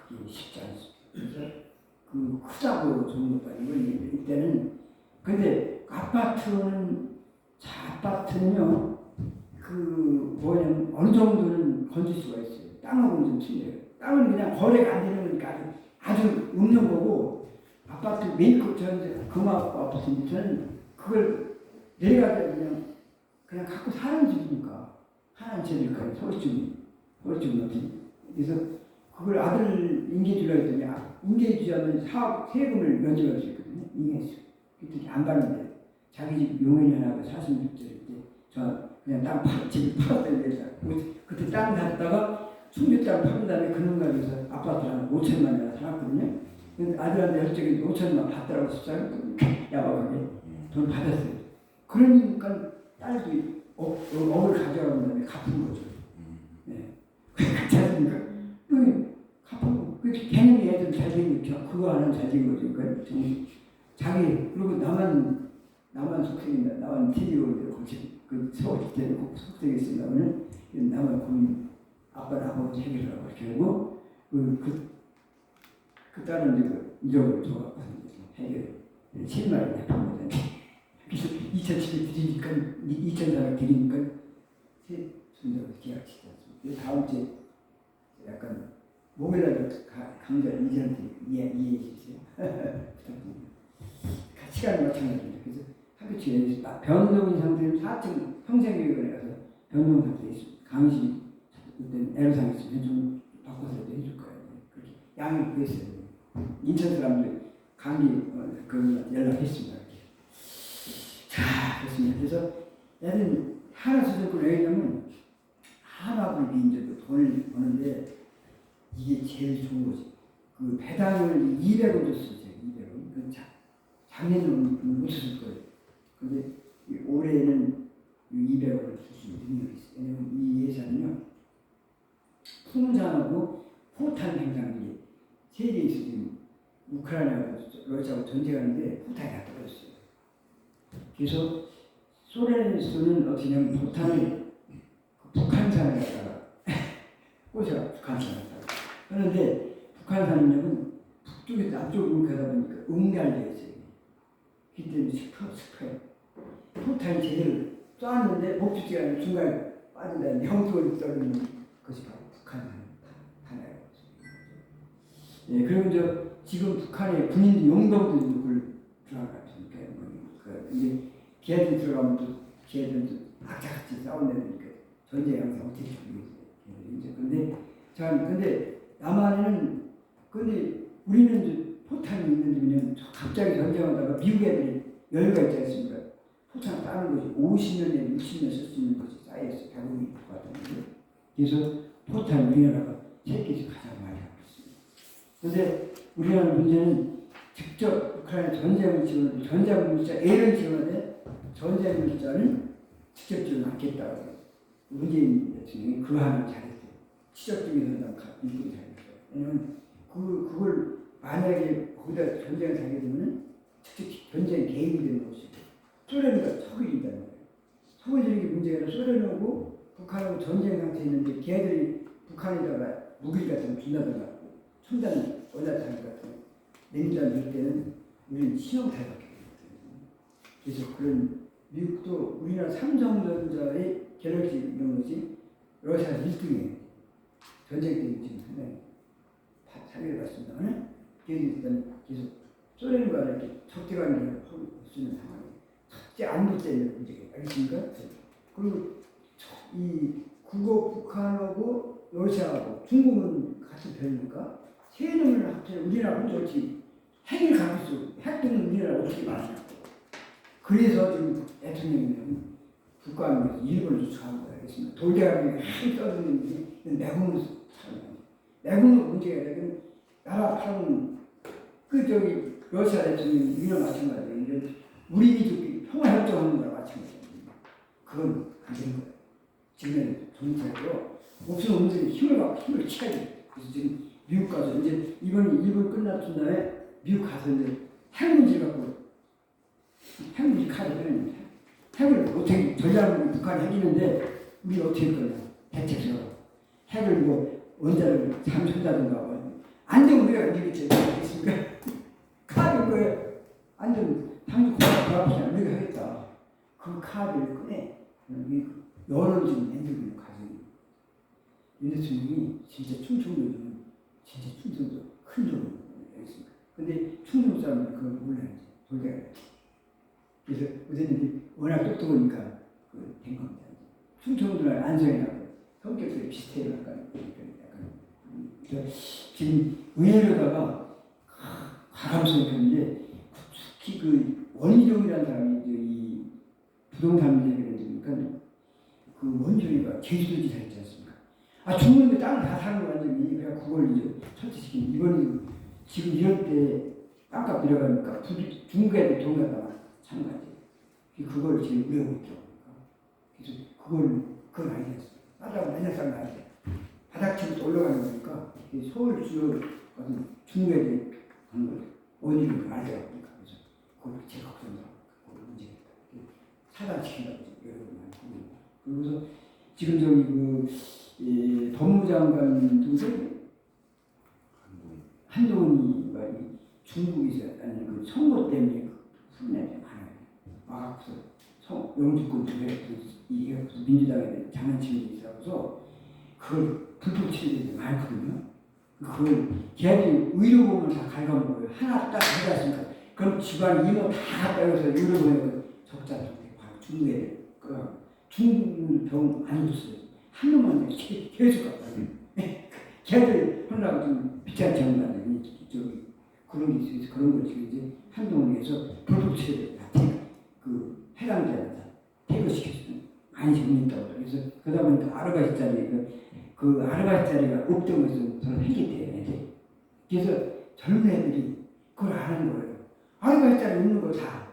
그게 쉽지 않습니다. 그래서 그 크다고 좋은 것도 아니고 이때는 근데 아파트는요 그 뭐냐면 어느 정도는 건질 수가 있어요. 땅하고는 좀 틀려요. 땅은 그냥 거래가 안 되는 거니까 아주 없는 거고 아파트 메이크업 저는 금화고 아파트인데 저는 그걸 내려가서 그냥 갖고 사는 집이니까 하나는 제일까지 서울집 같은. 그래서 그걸 아들 인계주려고 했더니 인계주자면 사업 세금을 면제할 수 있거든요. 인계수. 그랬더니 안 받는데 자기 집 용인이 하나가 46절일 때 저 그냥 땅 집을 팔았다는 데서 그때 땅 샀다가 충주 땅 팔은 다음에 그놈 가지고서 아파트 한 5천만 원 살았거든요. 근데 아들한테 혈적이 5천만 받더라고 싶어요. 야박하게 돈 받았어요. 그러니까 딸도 억을 가져가는 다음에 갚은 거죠. 네. 그렇지 않습니까? 갚은 그 개념이 애들 잘된 거죠. 그거 하나는 잘된 거죠. 그러니까 자기 그리고 나만 속생인다. 나만 TV로 거치 그 서울 때는 꼭 속생이 있으려면 나만 고민 아빠랑 아버지 해결하라고 이렇게 하고 그 딸은 이제 그 이적을 줘갖고 해결 7만 원 해본 거잖아요. 그래서 2,700 드리니까 2,400 드리니까 세 순서로 계약 치지 않습니까? 다음 주에 약간 목요일날 강좌 이전한테 이해해 주세요. 부탁드립니다. 시간이 마찬가지입니다. 그래서 학교 측에 변동인 상태는 4층 평생교육원에 가서 변동 상태에 있습니다. 강의실 그때는 애로사항이 있으면 좀 바꿔서 해줄 거예요. 그렇게 양해 구했어요. 인천 사람들 강의 연락했습니다. 이렇게. 자, 그렇습니다. 그래서 애들은 하나 수준권 왜냐면 하나를 이제 돈을 버는데 이게 제일 좋은 거지. 그 배당을 200원 줬어요. 200원. 작년에는 못 썼을 거예요. 근데 올해는 200원을 줄 수 있는 능력이 있어요. 왜냐면 이 예산은요, 풍산하고 포탄 행장이 세계에서 지금 우크라이나하고 러시아하고 전쟁하는데 포탄이 다 떨어졌어요. 그래서 소련에서는 어떻게 하냐면 포탄을 북한산에 갖다가 꽂아 북한산에다가 그런데 북한산은 북쪽에서 남쪽으로 가다 보니까 응달되어 있어요. 그때 스프레 포탄이 제대로 쏘았는데 목적지가 아니라 중간에 빠진다는 형속을 떨어지는 것이 바로 북한산 하나예요. 예, 그리고 지금 북한의 군인 용병들도 그걸 들어가니까 이제 걔들 들어가면 또 걔들도 악착같이 싸운다니까 전쟁 항상 어떻게 하겠어요. 이제 근데 남한에는 근데 우리는 이제 포탄이 있는데 그냥 갑자기 전쟁하다가 미국 애들이 여유가 있지 않습니까? 포탄 따는 것이 50년에 60년 쓸 수 있는 것이 쌓여있어요. 자국이 같은데 그래서 포탄 우리나라가 세계에서 가장 많이 하고 있습니다. 그런데 우리나라 문제는 직접 우크라이나 전쟁을 지원하고 전쟁 물자 A를 지원하되 전쟁 물자는 직접 지원 않겠다고 문재인 대통령이 그 하나 잘했어요. 치적적인 선당 일꾼이 잘했어요. 왜냐면 그걸 만약에 거기다 전쟁을 하게 되면은 직접 전쟁 개입이 되는 것이고 소련과 서글인다는 거예요. 서글지는 게 문제가 아니라 소련하고 북한하고 전쟁 상태에 있는데 걔들이 북한에다가 무기 같은 거 준다든가 첨단 원자탄 같은 거 냉장 일 때는 우리는 신용탈밖에 없거든요. 그래서 그런 미국도 우리나라 삼성전자의 갤럭시 이런 것이 러시아 1등이에요. 전쟁 때 지금 상당히 사기를 받습니다만 그래서 계속 소련과 이렇게 적대관계를 하고 있는 상황이 첫째 안보되는 문제가 알겠습니까? 그리고 이 국어 북한하고 러시아하고 중국은 같은 편입니까? 세 놈을 합쳐 우리나라 혼자 어찌 핵을 갖고 있어. 핵 등은 우리나라 어떻게 많냐. 그래서 지금 대통령이 국가안보에서 일본을 추천한 거야. 알겠습니다. 돌대가리가 힘 떠드는 게 내국으로 사는 거야. 내국으로 문제가 되면 나라 팔은 러시아 대통령이 우리랑 마찬가지예요. 우리 민족이 평화협정하는 거랑 마찬가지예요. 그건 안 되는 거예요. 지금 정치적으로 목숨 없는 힘을 취해야 돼요. 그래서 지금 미국 가서 이제 이번에 일본 끝났던 다음에 미국 가서 이제 핵 문제 갖고 핵 문제 카드는 핵을 어떻게 전략을 북한이 핵이는데 우리 어떻게 할 거냐 대책적으로 핵을 뭐 원자를 잠수한다든가 안 되면 우리가 이기겠지 알겠습니까? 카드인 거예요. 안 되면 당연히 고압시나 우리가 하겠다. 그 카드를 꺼내 여론을 지금 만들고 있는 과정이에요. 윤 대통령이 진짜 충청도는 진짜 충청도 큰 돈을 알겠습니까? 근데 충청 사람은 그걸 몰라야지. 돌려야지. 그래서 의사님들이 워낙 똑똑하니까 된 겁니다. 충청도랑 안성이랑 성격들이 비슷해요. 약간. 지금 의외로다가 과감성이 폈는데 특히 그 원희룡이라는 사람이 이 부동산 얘기를 해주니까 그 원희룡이가 제주도지사 했지 않습니까? 아 중국인들 땅을 다 사는 거 완전히 그냥 그걸 이제 처치시킨 이번에 지금 이럴 때 땅값 내려가니까 중국 애들 돈 갖다가 사는 거지. 그걸 지금 외우고 있죠. 그래서 그건 아니겠어. 따라가 맨날 싸는 거 아니야. 바닥치고 올라가는 거니까 서울 주요 같은 중국 애들 하는 걸 원인을 알아야 하니까 그래서 그걸 제일 걱정하고 그걸 문제겠다. 차단시킨다고 여러 번 많이 하고 있고 그래서 지금 저기 법무장관도 한동훈이가 중국에서 아니 그 선거 때문에 훈련이 많아요. 와서 영주권 이게 민주당에 장난치는 게 있어서 그걸 불법 치료들이 많거든요. 그걸 걔들이 의료보험을 다 갉아먹어요. 하나 딱 하지 않습니까? 그럼 집안 이모 다 빼서 의료보험을 적자 바로 중국 애들 중국 병 안 줬어요. 한 놈만 계속 갖다 걔들 하려고 좀 비싼 정당이 저기 그런 게 있어서 그런 걸 지금 이제 한동훈에서 불법 치료를 다 해당자한테 퇴거시켰어요. 많이 정리했다고. 그래서 그러다 보니까 아르바이트 자리 그 아르바이트 자리가 없던 것은 저는 했기 그래서 젊은 애들이 그걸 아는 거예요. 아르바이트 자리 없는 거 다.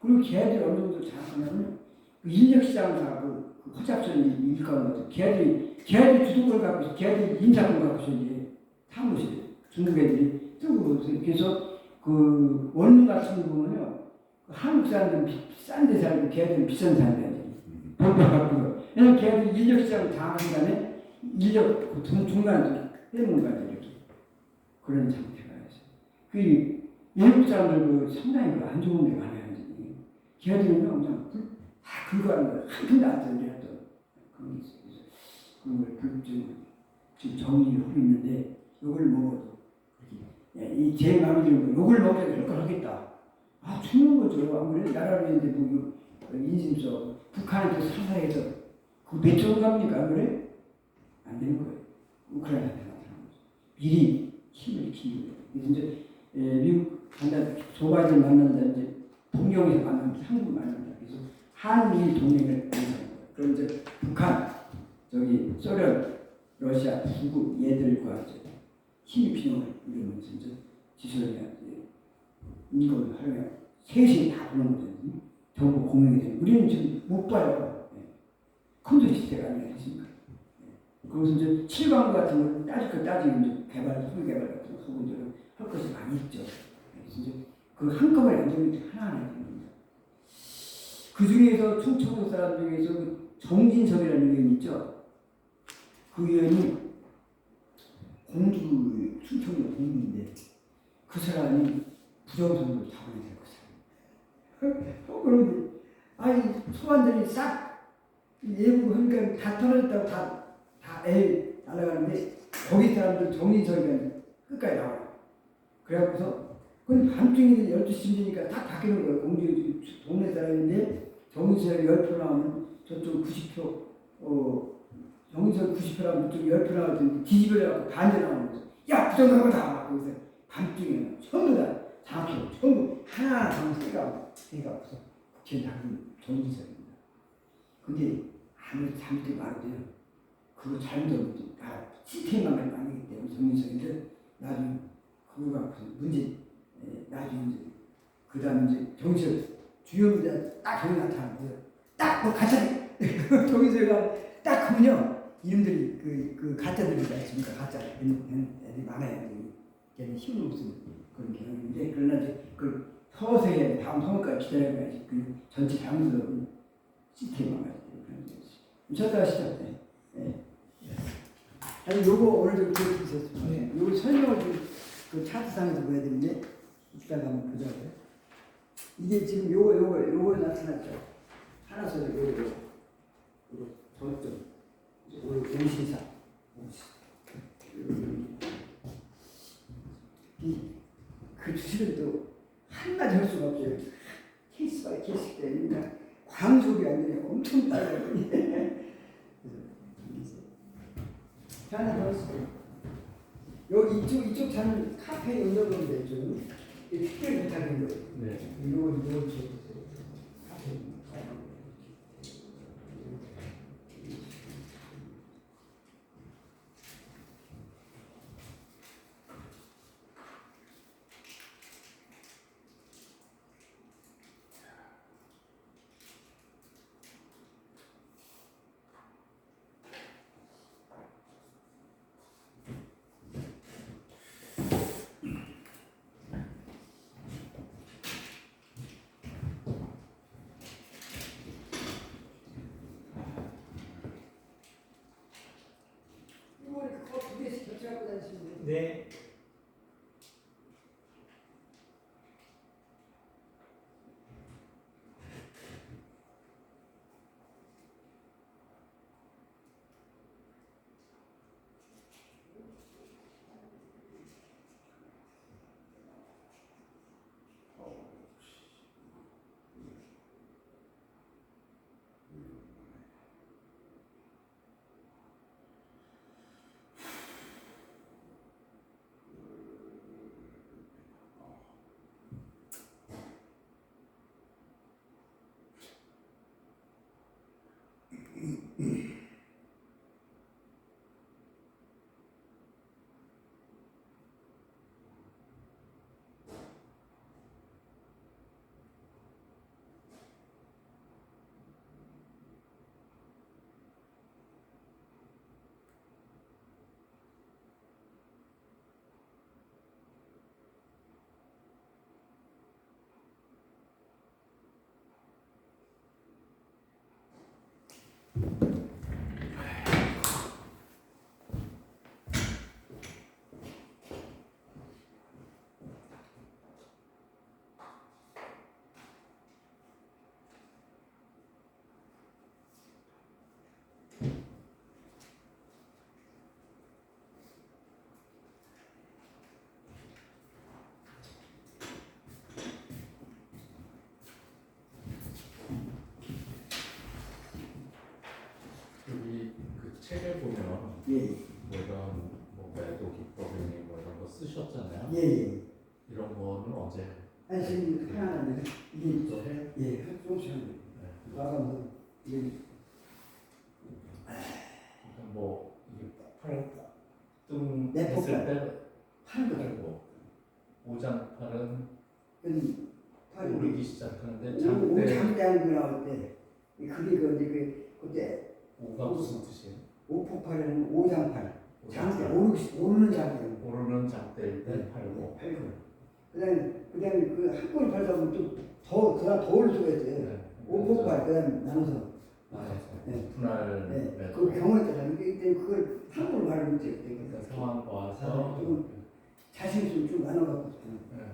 그리고 걔들이 어느 정도 장악하냐면 그 인력시장을 하고 그 허잡선 일가는 걔들이 주도권을 갖고 있어. 걔들이 인사권을 갖고 있어. 이제 사무실 중국 애들이 쓰고 그래서 그 원룸 같은 거 보면요 한국 사람들은 비싼 데 살고 걔들은 비싼 사람들이야. 왜냐면 걔들 인력 시장을 장악한 다음에 인력 그 중간에 빼는 거야 이렇게 그런 상태가 있어. 그 외국 사람들도 상당히 안 좋은 데 많아요. 걔들은요 그냥 다 긁어가는 거야. 한 푼도 안 쓰는데 또 그런 게 있어요. 그걸 지금 정리하고 있는데 이걸 먹어도 이제 마음에 드는 거 이걸 먹어야 될 걸 하겠다. 아 죽는 거죠. 아무래도 나라를 보고 인심서 북한한테 상하해서 그 몇천 갑니까? 그래? 안 되는 거예요. 우크라이나한테 나타나는 거죠. 미리 힘을 키우고 그래서 이제 미국 간다 조 바이든 만난다 이제 동경에서 만난다 한국 만난다 그래서 한미 동맹을 만드는 거예요. 그럼 이제 북한 저기 소련 러시아 중국 얘들과 이제 힘이 필요해 이러면서 이제 지소리야 이걸 하려면 셋이 다 보는 거거든요. 정보 공유이 되는 우리는 지금 못 봐요. 컴퓨터 시대가 아니라 했으니까. 그래서 이제 칠광구 같은 걸 따질 거 따지고 이제 개발, 소유 개발 같은 거 하고 이제 할 것이 많이 있죠. 그래서 이제 그 한꺼번에 안 되는 게 하나하나 있는 겁니다. 그 중에서 충청도 사람 중에서 그 정진석이라는 의원이 있죠. 그 의원이 공주, 충청도 공주인데 그 사람이 부정선거를 타고내서 그 사람. 그런데 아니 소관들이 싹 예고 하니까 다 떨어졌다고 다 날아가는데 거기 사람들 정진석이가 끝까지 나와요. 그래갖고서 그건 밤중에 12시 되니까 다 바뀌는 거예요. 공주 동네 사람인데 정진석이 10표 나오면 저쪽 90표 정진석 90표 나오면 저쪽 10표 나오면 뒤집어져갖고 반대 나오는 거죠. 야 부정선거다! 거기서 밤중에 전부 다 장표 전부 하나하나 다 세가 없어. 국회의원 당선 정진석입니다. 근데 아무리 잘못된 말이돼요. 그거 잘못하면 시스템만 아니기 때문에 정진석인데 나중에 그거 갖고 문제 나중에 이제 그 다음에 이제 정진석 주요 문제 딱 거기 나타나는 거예요. 딱뭐 가짜 정진석이가 딱 하면요 이놈들이 그 가짜들이지 않습니까? 가짜 애들이 많아요. 걔는 힘을 못 쓰는 그런 경향인데 그러나 이제 그 서서히 다음 선거까지 기다려야지 그 전체 장수적인 시스템이 와가지고 그런 거지. 미쳤다 하시죠? 네. 아니 요거 오늘 좀 기억해 주셨습니다. 네. 요거 설명을 그 차트상에서 보여야 되는데 이따가 한번 보자고요. 이게 지금 요거 나타났죠. 하나 써서 요거 저점 오늘 공시사 그 주식은 또 한마디 할 수가 없어요. 케이스 바이 케이스 때문에 광속이 안 되냐 엄청 빨라요. 자, 하나 더 있어요. 여기 이쪽 차는 카페 연결되는데 이쪽은 특별히 부탁인 거예요. 네. 이거 카페. 네. 여기 그 책에 보면 예, 뭐 이런 뭐 매도 기법이니 뭐 이런 거 쓰셨잖아요. 예, 예. 이런 거는 언제? 아니 지금 하나는 이게 또 해? 예, 조금씩 하는 거예요. 네. 와가면 이게 그러니까 뭐 이게 폭발등 네, 했을 폭발. 때 파는 거예요. 팔고 오장팔은 그건 파는 거. 오르기 시작하는데 오 장대 장대한 거 나올 때 그게 그때 오가 무슨 뜻이에요? 오폭발에는 오장팔 장대 오장팔. 오르는 장대 오르는 장대일 때 팔고. 팔고 그다음에 그 한골 팔다 보면 또더 그다음 더 오를 수가 있어요. 네. 오폭발 그다음 나눠서 나눠서 네. 분할 네. 매도. 그 경우에 따라 이게 그걸 한골 발을 못해요. 그러니까 상황 봐서 자신이 좀 나눠갖고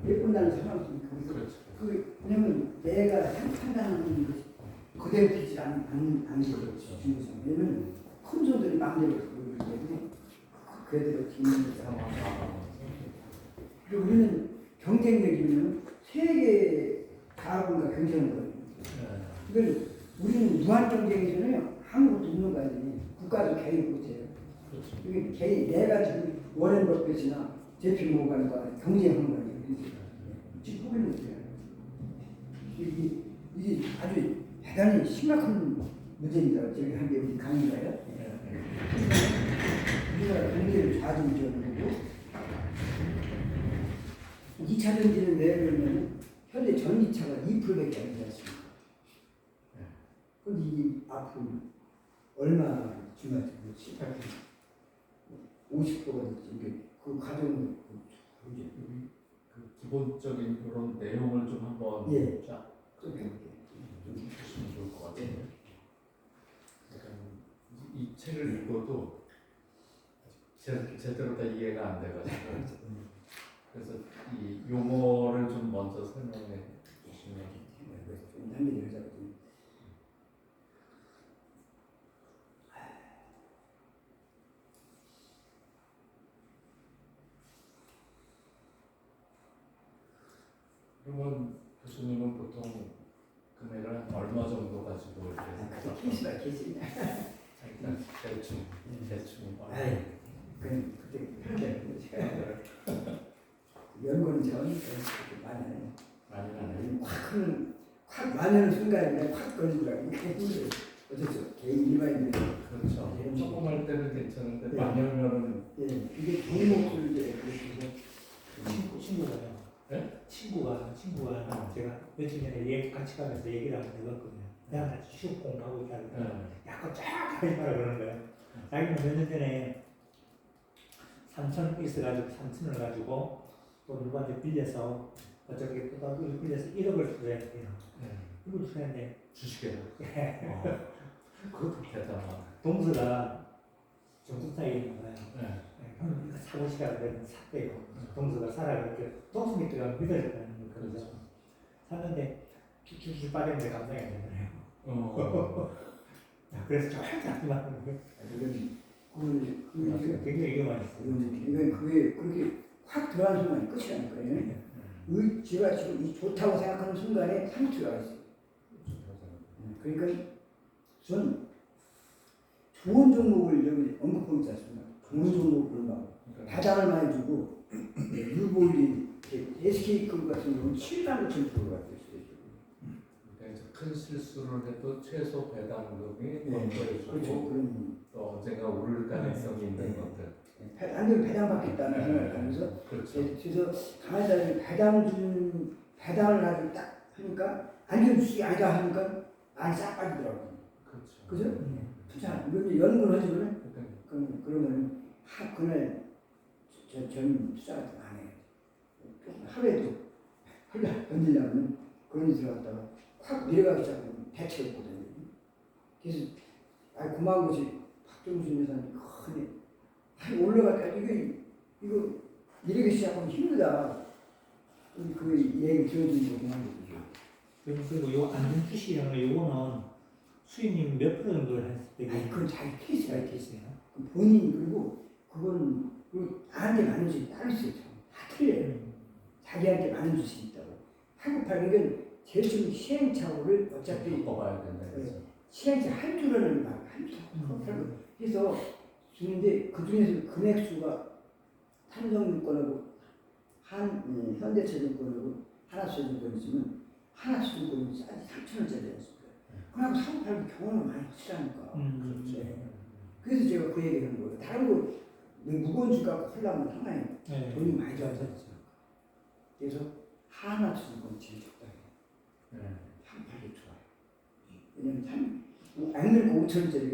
네. 예쁜다는 사람이 거기서 그렇죠. 그 왜냐면 내가 판단하는 것이 그대로 되지 않는 그렇죠. 왜냐면 큰 손들이 마음대로 그러기 때문에 그대로 뒤는 상황 봐가면서. 그리고 우리는 경쟁력이면 세계 가군과 경쟁하는 거예요. 네. 그러니까 우리는 무한 경쟁에서는 아무것도 없는 거 아니에요. 국가도 개입 못해요. 그렇죠. 이게 개입 내가 지금 워렌 버핏이나 제피 모간과 경쟁하는 거예요. 지금 보면 못해요. 이게 아주 대단히 심각한 문제입니다. 저기 한게 우리 강의가요. 네. 우리가 경제를 좌지우지하는 거고 2차 전지는 왜 그러냐면 현재 전기차가 2%밖에 안 되지 않습니까? 근데 이게 앞으로 얼마 지나서 18%, 50%가 됐지. 이게 그 과정은 이제 그 기본적인 그런 내용을 좀 한번 예. 쫙 좀 해볼게요. 좀 보시면 좋을 것 같아요. 약간 이 책을 읽어도 제대로 다 이해가 안 돼가지고 그래서 이 용어를 좀 먼저 설명해 주시면. 좀 남기를 하자거든요. 그러면 교수님은 보통 금액을 한 얼마 정도 가지고 이렇게 케이스가 케이스냐. 일단 대충 아이, 그냥 그때 그렇게 제가 연구는 저는 그렇게 많이 해요. 많이 나네요. 확 많은 순간에 확 걸리더라고요. 어쩔 수 없어. 개인 일반인들. 그렇죠. 네. 조금 할 때는 괜찮은데 네. 많이 하면은 예, 이게 종목을 이제 그렇게 해서 친구가요. 네? 친구가 제가 며칠 전에 같이 가면서 얘기를 하고 들었거든요. 내가 나 시험 공부하고 있다고 약간 쫙 하지 마라 그러는 거예요. 자기는 몇 년 전에 3천 있어가지고 3천을 가지고 또 누구한테 빌려서 어떻게 또 빌려서 1억을 투자했대요. 네. 1억을 투자했는데 주식에 그것도 대단하다. 동서가 정수사에 있는 거예요. 네. 형 이거 사고시라고 그러면 샀대요. 동서가 사라 그렇게 동서 밑에가 믿어졌다는 거죠. 그렇죠. 샀는데 쭉쭉쭉 빠졌는데 감당이 안 되더라고요. 그래서 절대 하지 말라는 거예요. 그게 굉장히 위험하셨어요. 그게 그렇게 확 들어가는 순간이 끝이라니까요. 제가 지금 이 좋다고 생각하는 순간에 상처가 있어요. 그러니까 전 좋은 종목을 여기 언급하고 있지 않습니까? 좋은 종목을 막 배당을 많이 주고 유보율이 SK급 같은 경우는 7만 5천 프로가 됐어요. 그러니까 이제 큰 실수를 해도 최소 배당금이 그렇죠. 건져주고 그런 또 언젠가 오를 가능성이 있는 것들. 안되면 배당받겠다는 생각을 하면서 그렇죠. 그래서 강의자들이 배당을 가지고 딱 하니까 안전 주식이 아니다 하니까 안이 싹 빠지더라고요. 그렇죠. 그죠? 투자 이제 연구를 하시면 그러니까 그러면 그날 전 투자가 안 해요. 하루에도 던지려면 그런 데 들어갔다가 확 내려가기 시작하면 대체했거든요. 그래서 고마운 것이 박종순 여사님 올라갈까 이거 내리기 시작하면 힘들다. 그 얘기 들어주는 거 고마운 거죠. 그리고 요 안전 주식이라는 거 요거는 수익률 몇 프로 정도를 했을 때? 아니 그건 자기 케이스가 이렇게 있겠어요. 있어요. 본인 그리고 그건 나한테 많은 주식 따로 있어요. 다 틀려요. 자기한테 많은 주식이 있다고. 한국팔는 건 제일 좀 시행착오를 어차피 바꿔봐야 된다. 그래서. 시행착오 한 주라는 말, 한 주. 그래서 주는데 그 중에서 금액수가 삼성증권하고 현대차증권하고 하나투자증권이 있으면 하나투자증권이 싸지 3,000원짜리였습니다. 그러고 사고 팔고 경험을 많이 하시라니까. 네. 그래서 제가 그 얘기를 한 거예요. 다른 거 무거운 주 갖고 하려면 하나에 네. 돈이 많이 들어가죠. 그래서 하나투자증권이 제일 적당해요. 네. 참 팔기 좋아요. 왜냐면 참 악물고 5,000원짜리가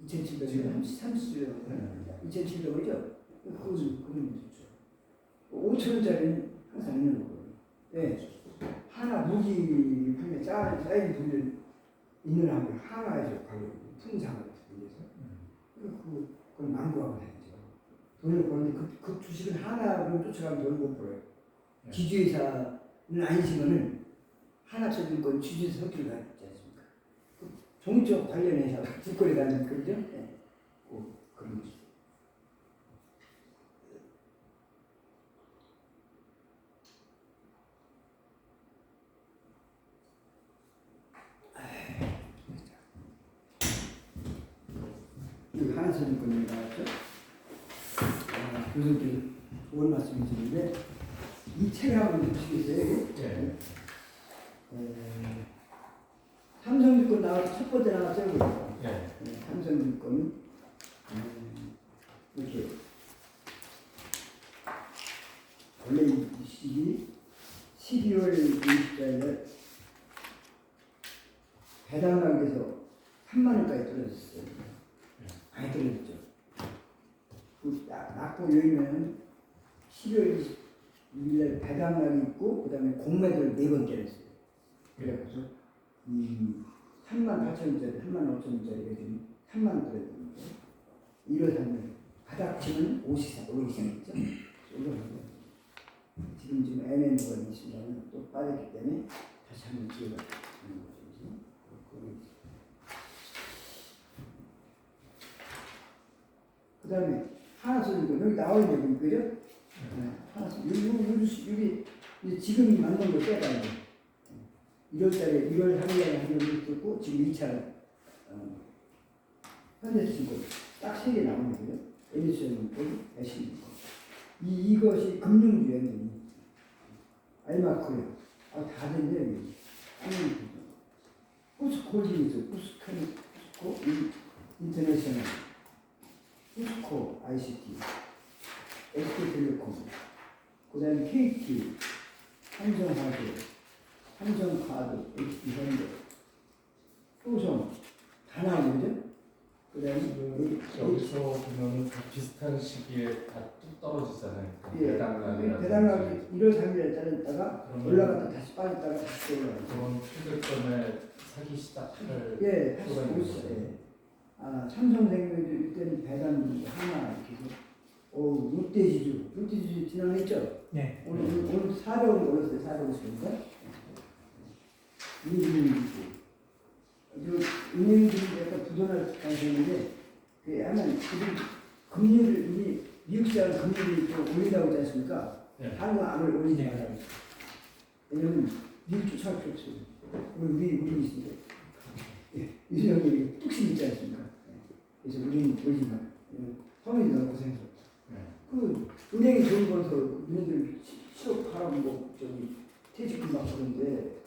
2,700원, 30원, 2,700원이죠. 그건 좋죠. 5,000원짜리는 항상 있는 거거든요. 네. 하나 무기 판매 짜인 돈을 있는 한번 하나에서 가격 풍상을 위해서 그걸 망고하고 다니죠. 돈을 버는데 그 주식은 하나로 쫓아가면 돈을 못 벌어요. 네. 지주회사는 아니지만은 하나투자증권 지주회사 섞이고 있지 않습니까? 그 종이쪽 관련해서 증권에 가는 그러죠? 네. 그런 거죠. 여기 하나투자증권이 나왔죠? 교수님께 좋은 말씀을 드리는데 이 책을 한번 보시겠어요? 네. 삼성증권 나와서 첫 번째 나왔죠? 네. 삼성증권 이렇게 원래 이 시기 12월 20일에 배당락에서 3만 원까지 떨어졌어요. 많이 떨어졌죠. 그 낙폭 요인은 12월 22일에 배당락이 있고 그 다음에 공매도를 4번 때렸어요. 그래서 38,000원짜리, 35,000원짜리가 지금 3만 원 떨어졌는데 1월 3일 바닥치는 5 이상 있죠. 지금 MM부가 있습니다만 또 빠졌기 때문에 다시 한번 기회가 있는 거죠. 그 다음에 하나소증권 여기 나와 있는 거 그죠? 여기 지금 만든 거 빼가 이제 1월달에 1월 3일에 한 번 듣고 지금 2차 현대증권 딱 3개 나오는 거죠. 에미션증권, 애신증권. 이것이 금융주예요. 알마코요. 다 됐네 여기. 포스코홀딩스, 포스코 인터내셔널, 포스코 ICT, SK텔레콤, 그 다음에 KT, 삼성화재, 삼성카드, HD현대, 효성 다 나오는 거죠? 그 다음에 여기서 보면은 다 비슷한 시기에 다 뚝 떨어지잖아요. 배당락이라든지. 배당락이 1월 3일에 잘렸다가 그러면 올라갔다 다시 빠졌다가 다시 올라가죠. 그런 최저점에 사기 시작할 예, 다시 또는 보시죠. 예. 삼성생명도 이때는 배당 하나 이렇게 해서 롯데지주 지나갔죠? 네. 오늘 400원 올랐어요. 450원인가? 은행들이 약간 부도날 가능성인데 하면 지금 금리를 우리 미국 시장은 금리를 좀 올린다고 하지 않습니까? 네. 한국은 아무리 올리지 말라고 했어요. 왜냐면 미국 쫓아갈 필요 없어요. 우리 있으니까. 유정이 뚝심 있지 않습니까? 그래서 우리는 올리지 마. 서민이 너무 고생스럽다. 그 은행이 돈 벌어서 너희들 취업하라고 뭐 퇴직금 받고 그러는데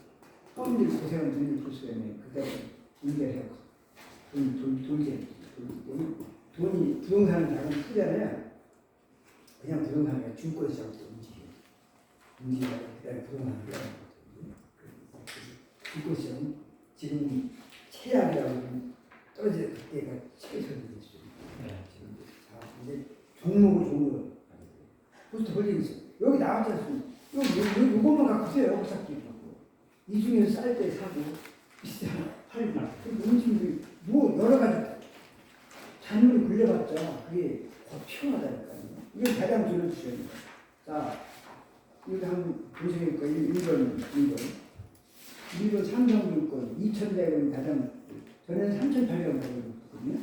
서민들이 고생하는 너희들 볼 수가 있네. 그때 인계해갖고 돈이 부동산을 나가면 크잖아요. 그냥 부동산이 중권 시장부터 움직여요. 그다음에 부동산을 나가거든요. 중권 시장은 지금 최악이라고 떨어질 때가 최선이 됐어요. 지금 이제 종목을 포스트홀딩스 여기 나왔지 않습니까? 요것만 갖고 써요. 여기 삭기 갖고 이 중에서 쌀 때 사고 비싸 팔고 움직임이 뭐 여러 가지 잔물이 굴려봤자 그게 더 피곤하다니까요. 이거 대강 들어주셔야 돼요. 자, 이거 한번 보시니까 1번 일본 삼성증권 2,100원 가장 전에는 3,800원이었거든요.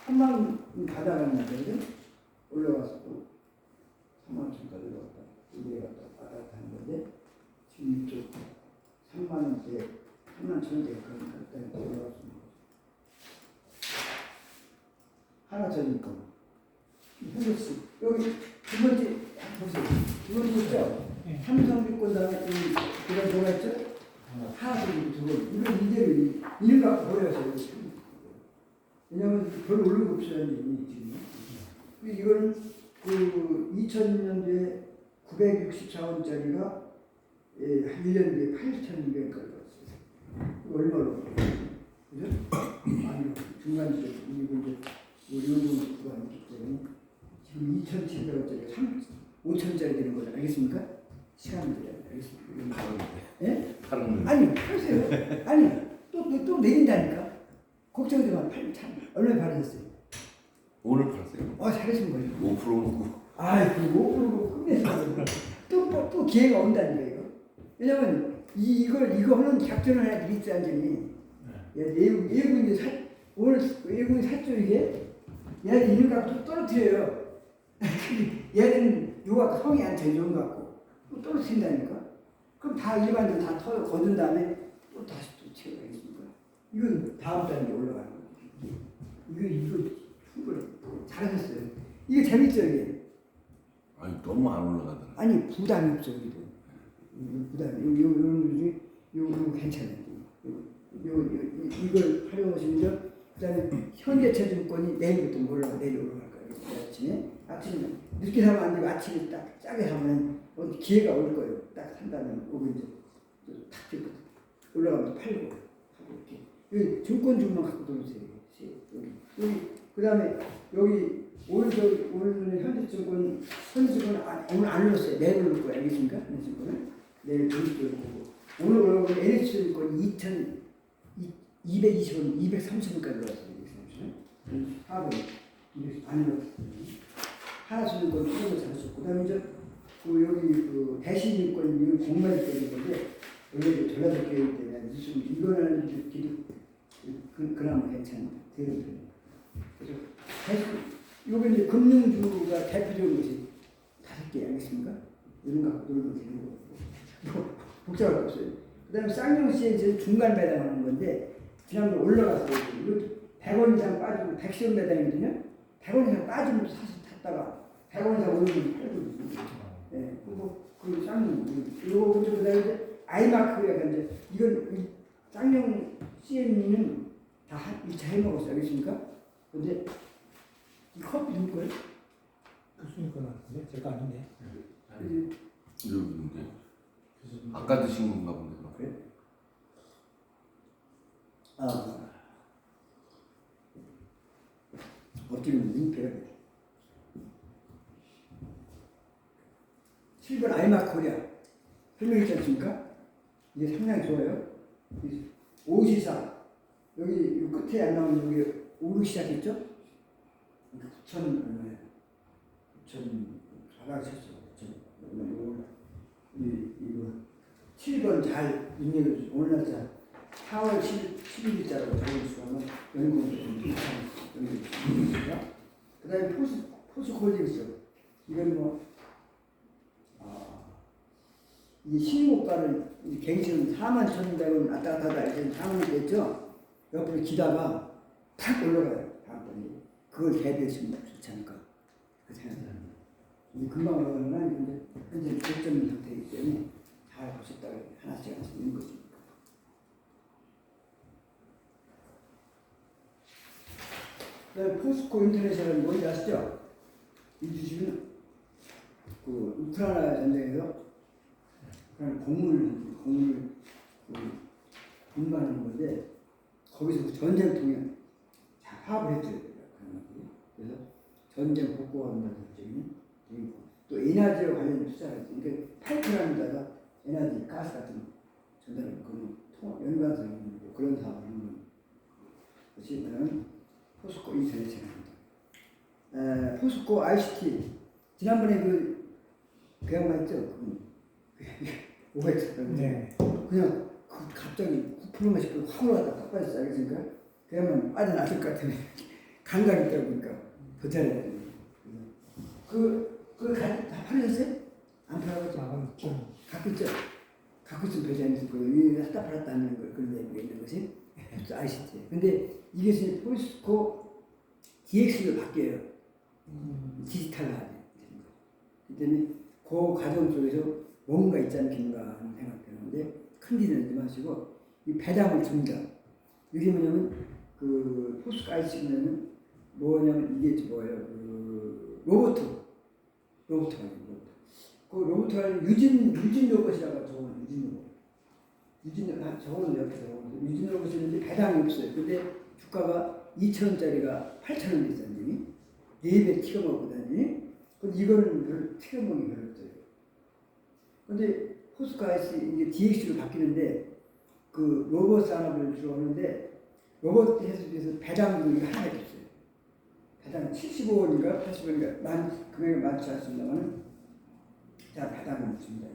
한만 받아갔는데 올라가서 또 3만원까지 올라갔다. 이게 갔다 왔다 갔다 하는 건데 지금 이쪽 3만원대 3만1,000원대 갔다 올라갔습니다. 하나 전이니까 현재씨 여기 두 번째 보세요. 두 번째 있죠? 네. 삼성증권 다음에 그런 뭐가 있죠? 하나씩 두 번. 이건 이대로 이름 갖고 버려서 왜냐면 별로 오른 거 없어요 지금. 이거는 그 2000년도에 964원짜리가 한 1년 뒤에 8,200원까지 왔어요. 이거 얼마로? 그죠? 아니요. 중간에 이거 이제 우리 요즘 그거 있기 때문에 지금 2,700원짜리가 5,000원짜리 되는 거죠. 알겠습니까? 시간을 드려야 알겠습니까? 예? 파는 아니, 팔세요. 아니, 또 내린다니까. 걱정하지 마. 얼마에 팔으셨어요? 오늘 팔았어요. 잘하신 거예요. 5% 놓고. 아, 그거 끝냈어요. 또 기회가 온다니까, 이거. 왜냐면, 이거는 작전을 하나 드리지 않잖니. 예군이 오늘 예군이 샀죠, 이게? 얘는 이런 값도 떨어뜨려요. 얘는 요가 성이 안 제일 좋은 것 같고, 또 떨어뜨린다니까. 그럼 다 일반적으로 다 거둔 다음에 또 다시 또 채워야겠습니까? 이건 다음 달에 올라가는 거예요. 이거 충분히 잘하셨어요. 이게 재밌죠, 이게? 아니 너무 안 올라가더라. 아니, 부담이 없어, 우리도. 부담이. 요거 괜찮아요. 이걸 활용하시면, 그 다음에 현대차증권이 내일부터 올라갈 거예요. 아침에 늦게 사면 안 되고 아침에 딱 짜게 사면 어디 기회가 올 거예요. 딱 산다면 오고 이제 탁 들고 올라가면 팔고 이렇게. 여기 증권주만 갖고 들어오세요. 여기 그다음에 여기 오늘 현대증권 오늘 안 올랐어요. 내일 올릴 거예요. 알겠습니까? 현대증권은 내일 올릴 거고 오늘 올라오면 NH증권 220원, 230원까지 올랐어요. 230원. 하고 안 올랐어요. 하나증권 수준을 잘했었고, 그다음에 이제 여기 대신증권 이건 공매를 때리는 건데 원래 전라도 교육이 때문에 이거는 그나마 괜찮은데 그래서 요거 이제 금융주가 대표적인 것이 5개 알겠습니까? 이런 거 갖고 놀면 되는 거고 복잡할 거 없어요. 그다음에 쌍용시에 이제 중간 매당하는 건데 지난번에 올라갔어요. 100원 이상 빠지고 110원 매당이거든요. 100원 이상 빠지면 사서 탔다가 100원 이상 오르면 팔고 있습니다. 예, 그 쌍용 이거 그다음에 아이마크가 이제 이건 쌍용 CME는 다 1차 해먹었어요. 알겠습니까? 근데 이 커피 누구 거예요? 교수님 거 같은데 제가 아닌데. 여기 있는데. 아까 드신 건가 본데. 그래? 어떻게 보면 민폐가 돼. 7번 아이마크 코리아 설명했지 않습니까? 이게 상당히 좋아요. 오시사 여기 이 끝에 안 나오는 여기 오르기 시작했죠? 9천 얼마예요? 9천 잘하셨어 이거 7번 잘 입력해 주세요. 오늘 날짜 4월 11일자로 적어주시면 연구원들 그 다음에 포스코홀딩스 이건 이게 신고가를 갱신은 41,100원 왔다 갔다 하다 4만원 됐죠? 옆으로 기다가 탁 올라가요. 다음번에 그걸 대비했으면 좋지 않을까 그 생각합니다. 금방 올라가는 건 현재 결정인 상태이기 때문에 잘 보셨다가 하나씩 있는 거죠. 그다음에 포스코 인터내셔널 뭔지 아시죠? 이 주식은 그 우크라이나 전쟁에서 공물 분반하는 건데 거기서 전쟁통에 화합을 해줘야 돼요. 그래서 전쟁 복구가 한다는 적인 또 에너지와 관련 투자를 그러니까 파이프라는 데다가 에너지 가스 같은 전달을 그런 연관성이 있는 그런 사업을 하는 것이 뭐냐면 포스코 인터내셔널입니다. 포스코 ICT 지난번에 그 양반 있죠? 500원 네. 그냥 그 갑자기 9%만 씩 확 올라갔다 팍 빠졌어. 알겠습니까? 그러면 빠져나갈 것 같으면 감각이 있다 보니까 더 잘해야 돼. 다 팔렸어요? 안 팔아가지고 갖고 있죠? 갖고 있으면 배제하면서 이 샀다 팔았다 하는 걸 그런 얘기가 있는 것이 아시죠? 근데 이것이 포스코 DX로 바뀌어요. 디지털화돼. 그 때문에 그 과정 속에서 뭔가 있지 않겠는가 하는 생각되는데 큰 일은 하지 마시고 이 배당을 줍니다. 이게 뭐냐면 그 포스코 아이스크림은 뭐냐면 이게 뭐예요? 그 로봇. 그 로봇가 유진 로봇이라고 저거는 유진 로봇. 저거는 옆에서 유진 로봇이는데 배당이 없어요. 근데 주가가 2,000원짜리가 8,000원 됐잖아요. 4배 튀겨 먹거든요. 근데 이거는 별로 튀겨 먹기 별로 없어요. 근데 포스코 아이스 이게 DX로 바뀌는데 그 로봇 산업을 주로 하는데 로봇 해서 배당금이 하나밖에 없어요. 배당 75원인가 80원인가 금액이 많지 않습니다만 자 배당을 줍니다.